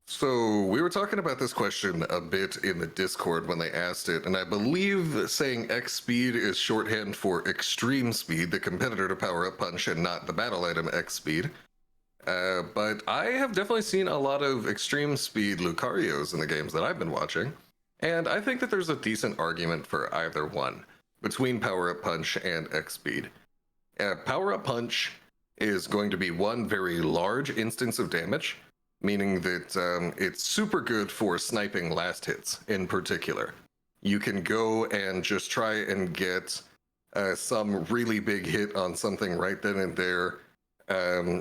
So we were talking about this question a bit in the Discord when they asked it, and I believe saying X Speed is shorthand for Extreme Speed, the competitor to Power Up Punch, and not the battle item X Speed. But I have definitely seen a lot of Extreme Speed Lucarios in the games that I've been watching, and I think that there's a decent argument for either one between Power Up Punch and X Speed. Power Up Punch is going to be one very large instance of damage, meaning that it's super good for sniping last hits in particular. You can go and just try and get some really big hit on something right then and there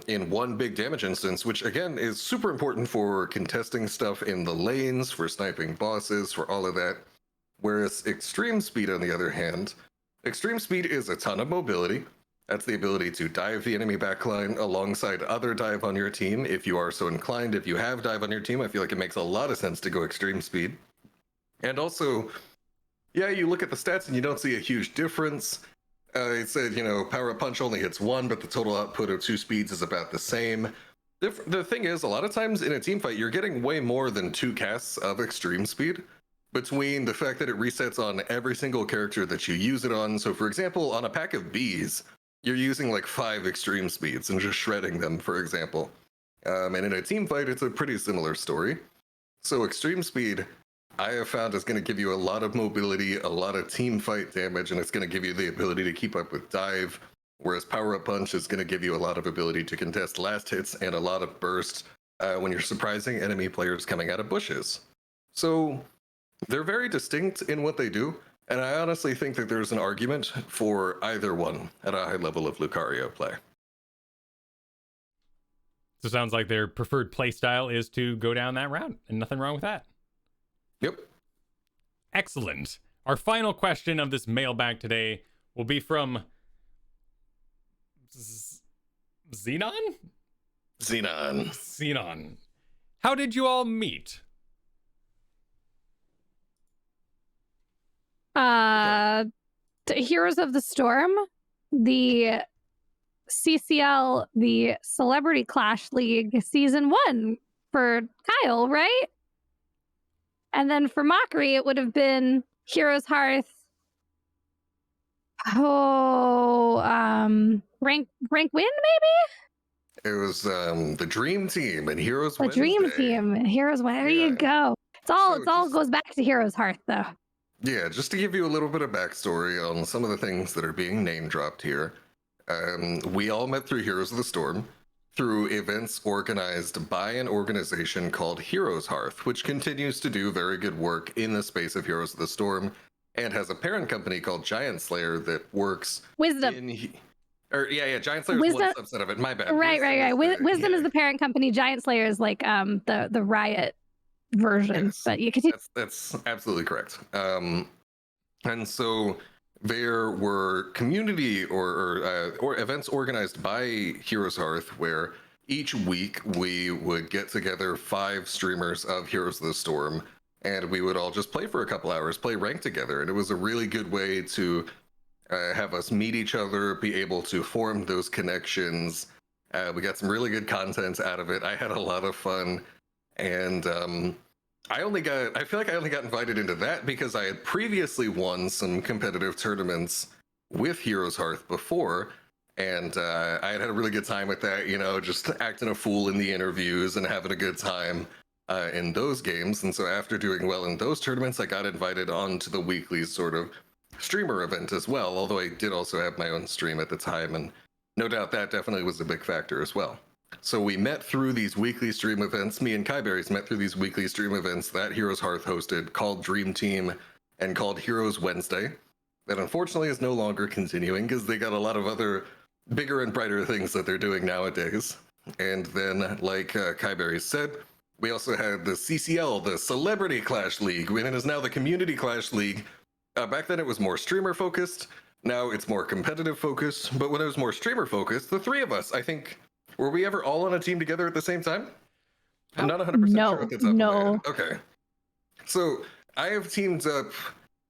in one big damage instance, which again is super important for contesting stuff in the lanes, for sniping bosses, for all of that. Whereas Extreme Speed, on the other hand, Extreme Speed is a ton of mobility. That's the ability to dive the enemy backline alongside other dive on your team if you are so inclined. If you have dive on your team, I feel like it makes a lot of sense to go Extreme Speed. And also, yeah, you look at the stats and you don't see a huge difference. It said, Power Up Punch only hits one, but the total output of 2 speeds is about the same. The thing is, a lot of times in a team fight, you're getting way more than 2 casts of Extreme Speed between the fact that it resets on every single character that you use it on. So for example, on a pack of bees, you're using like 5 Extreme Speeds and just shredding them, for example. And in a team fight, it's a pretty similar story. So Extreme Speed, I have found, is going to give you a lot of mobility, a lot of team fight damage, and it's going to give you the ability to keep up with dive, whereas Power Up Punch is going to give you a lot of ability to contest last hits and a lot of burst when you're surprising enemy players coming out of bushes. So they're very distinct in what they do, and I honestly think that there's an argument for either one at a high level of Lucario play. So it sounds like their preferred playstyle is to go down that route, and nothing wrong with that. Yep. Excellent. Our final question of this mailbag today will be from Xenon? Xenon. How did you all meet? Heroes of the Storm, the CCL, the Celebrity Clash League Season 1 for Kyle, right? And then for Mochrie, it would have been Heroes Hearth. Rank Win, maybe? It was the Dream Team and Heroes Wednesday. Dream Team and Heroes Wednesday. There you go. It's all goes back to Heroes Hearth, though. Yeah, just to give you a little bit of backstory on some of the things that are being name dropped here. We all met through Heroes of the Storm, through events organized by an organization called Heroes Hearth, which continues to do very good work in the space of Heroes of the Storm, and has a parent company called Giant Slayer that works Wisdom. Giant Slayer is one subset of it. My bad. Right. Wisdom is the parent company. Giant Slayer is like the Riot version. Yes, but you continue. That's absolutely correct. And so there were community or events organized by Heroes Hearth where each week we would get together 5 streamers of Heroes of the Storm, and we would all just play for a couple hours, play ranked together. And it was a really good way to have us meet each other, be able to form those connections. We got some really good content out of it. I had a lot of fun. And I feel like I only got invited into that because I had previously won some competitive tournaments with Heroes Hearth before. And I had a really good time with that, just acting a fool in the interviews and having a good time in those games. And so after doing well in those tournaments, I got invited on to the weekly sort of streamer event as well, although I did also have my own stream at the time. And no doubt that definitely was a big factor as well. So we met through these weekly stream events. Me and Kiyeberries met through these weekly stream events that Heroes Hearth hosted, called Dream Team and called Heroes Wednesday. That unfortunately is no longer continuing because they got a lot of other bigger and brighter things that they're doing nowadays. And then, like Kiyeberries said, we also had the CCL, the Celebrity Clash League, and it is now the Community Clash League. Back then it was more streamer focused. Now it's more competitive focused. But when it was more streamer focused, the three of us, I think, were we ever all on a team together at the same time? I'm not 100% sure if it's up. No. Okay. So I have teamed up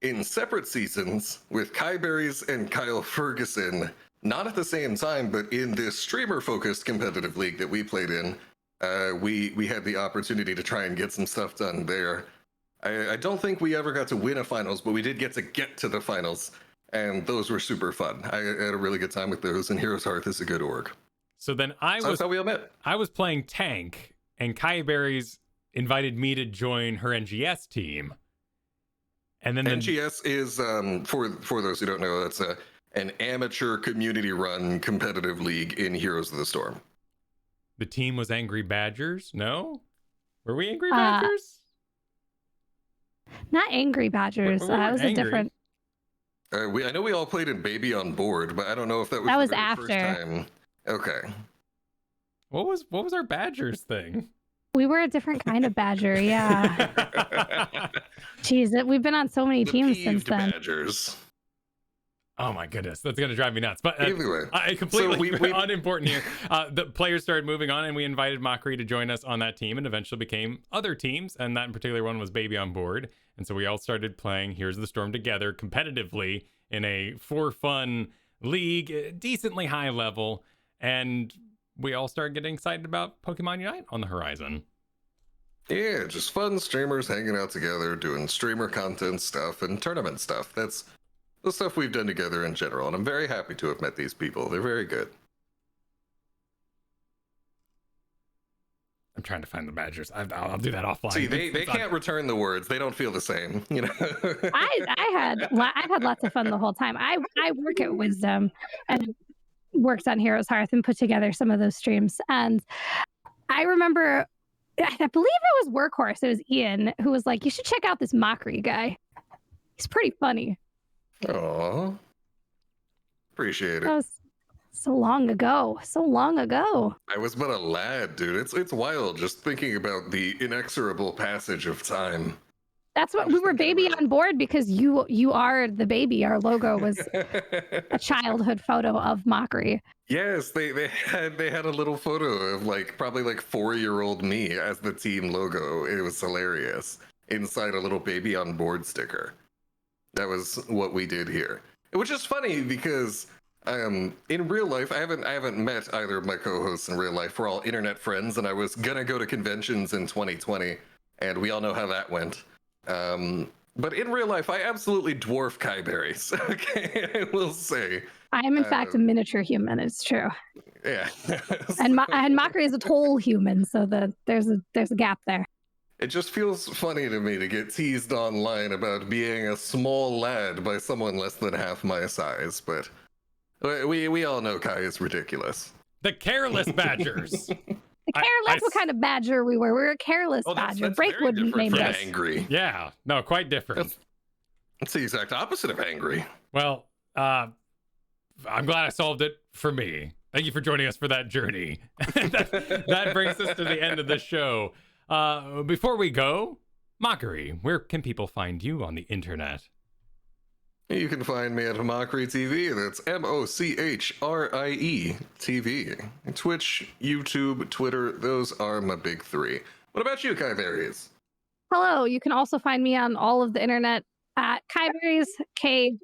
in separate seasons with Kiyeberries and Kyle Ferguson, not at the same time, but in this streamer-focused competitive league that we played in. We had the opportunity to try and get some stuff done there. I don't think we ever got to win a finals, but we did get to the finals, and those were super fun. I had a really good time with those, and Heroes Hearth is a good org. So then that's how we all met. I was playing tank, and Kiyeberries invited me to join her NGS team. And then NGS is for those who don't know, that's an amateur community-run competitive league in Heroes of the Storm. The team was Angry Badgers. No, were we Angry Badgers? Not Angry Badgers. That was angry. A different. I know we all played in Baby on Board, but I don't know if that was the very after. First time. Okay. What was our Badgers thing? We were a different kind of badger, yeah. Jeez, we've been on so many teams since then. Badgers. Oh my goodness, that's gonna drive me nuts. But anyway, completely unimportant here. The players started moving on, and we invited Mochrie to join us on that team, and eventually became other teams. And that in particular one was Baby on Board. And so we all started playing Heroes of the Storm together competitively in a for fun league, decently high level, and we all started getting excited about Pokemon Unite on the horizon. Yeah, just fun streamers hanging out together, doing streamer content stuff and tournament stuff. That's the stuff we've done together in general, and I'm very happy to have met these people. They're very good. I'm trying to find the Badgers. I'll do that offline. See, they can't return the words. They don't feel the same, you know. I've had lots of fun the whole time. I work at Wisdom and worked on Heroes Hearth and put together some of those streams. And I remember, I believe it was Workhorse. It was Ian who was like, "You should check out this Mochrie guy. He's pretty funny." Aw, appreciate it. That was so long ago. I was but a lad, dude. It's wild just thinking about the inexorable passage of time. That's what we were Baby on Board because you are the baby. Our logo was a childhood photo of Mochrie. Yes, they had a little photo of probably 4-year-old me as the team logo. It was hilarious. Inside a little Baby on Board sticker. That was what we did here. Which is funny because in real life, I haven't met either of my co-hosts in real life. We're all internet friends, and I was gonna go to conventions in 2020, and we all know how that went. But in real life, I absolutely dwarf Kiyeberries. Okay, I will say. I am in fact a miniature human. It's true. Yeah. and Mochrie is a tall human, so there's a gap there. It just feels funny to me to get teased online about being a small lad by someone less than half my size, but we all know Kai is ridiculous. The Careless Badgers. That's what kind of badger we were. We were a careless badger. Breakwood named us. Angry. Yeah, no, quite different. That's the exact opposite of angry. Well, I'm glad I solved it for me. Thank you for joining us for that journey. that brings us to the end of the show. Before we go, Mochrie, where can people find you on the internet? You can find me at Mochrie TV. That's Mochrie TV. Twitch, YouTube, Twitter, those are my big three. What about you, Kiyeberries? Hello, you can also find me on all of the internet at Kiyeberries, Kiye.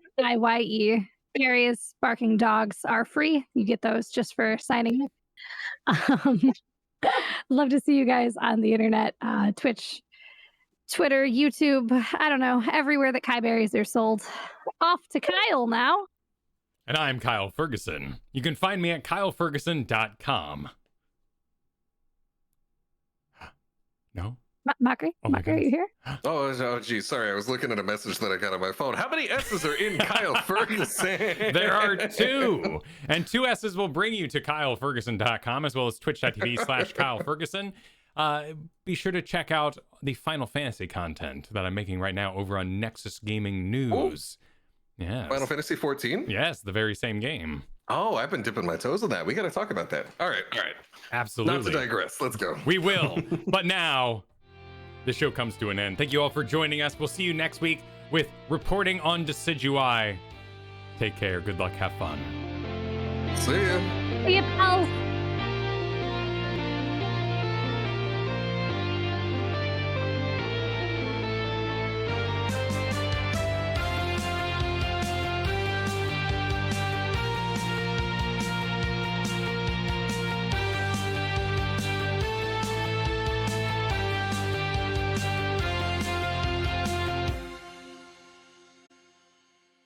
Berries, barking dogs are free. You get those just for signing up. Love to see you guys on the internet, Twitch, Twitter, YouTube, I don't know, everywhere that Kiyeberries are sold. Off to Kyle now. And I'm Kyle Ferguson. You can find me at kyleferguson.com. No? Mochrie, Oh my Mochrie, are you here? Oh, geez. Sorry. I was looking at a message that I got on my phone. How many S's are in Kyle Ferguson? There are 2. And 2 S's will bring you to KyleFerguson.com as well as twitch.tv/Kyle Ferguson. Be sure to check out the Final Fantasy content that I'm making right now over on Nexus Gaming News. Yes. Final Fantasy 14? Yes, the very same game. Oh, I've been dipping my toes in that. We got to talk about that. All right. Absolutely. Not to digress. Let's go. We will. But now, the show comes to an end. Thank you all for joining us. We'll see you next week with reporting on Decidueye. Take care. Good luck. Have fun. See ya. See you, pals.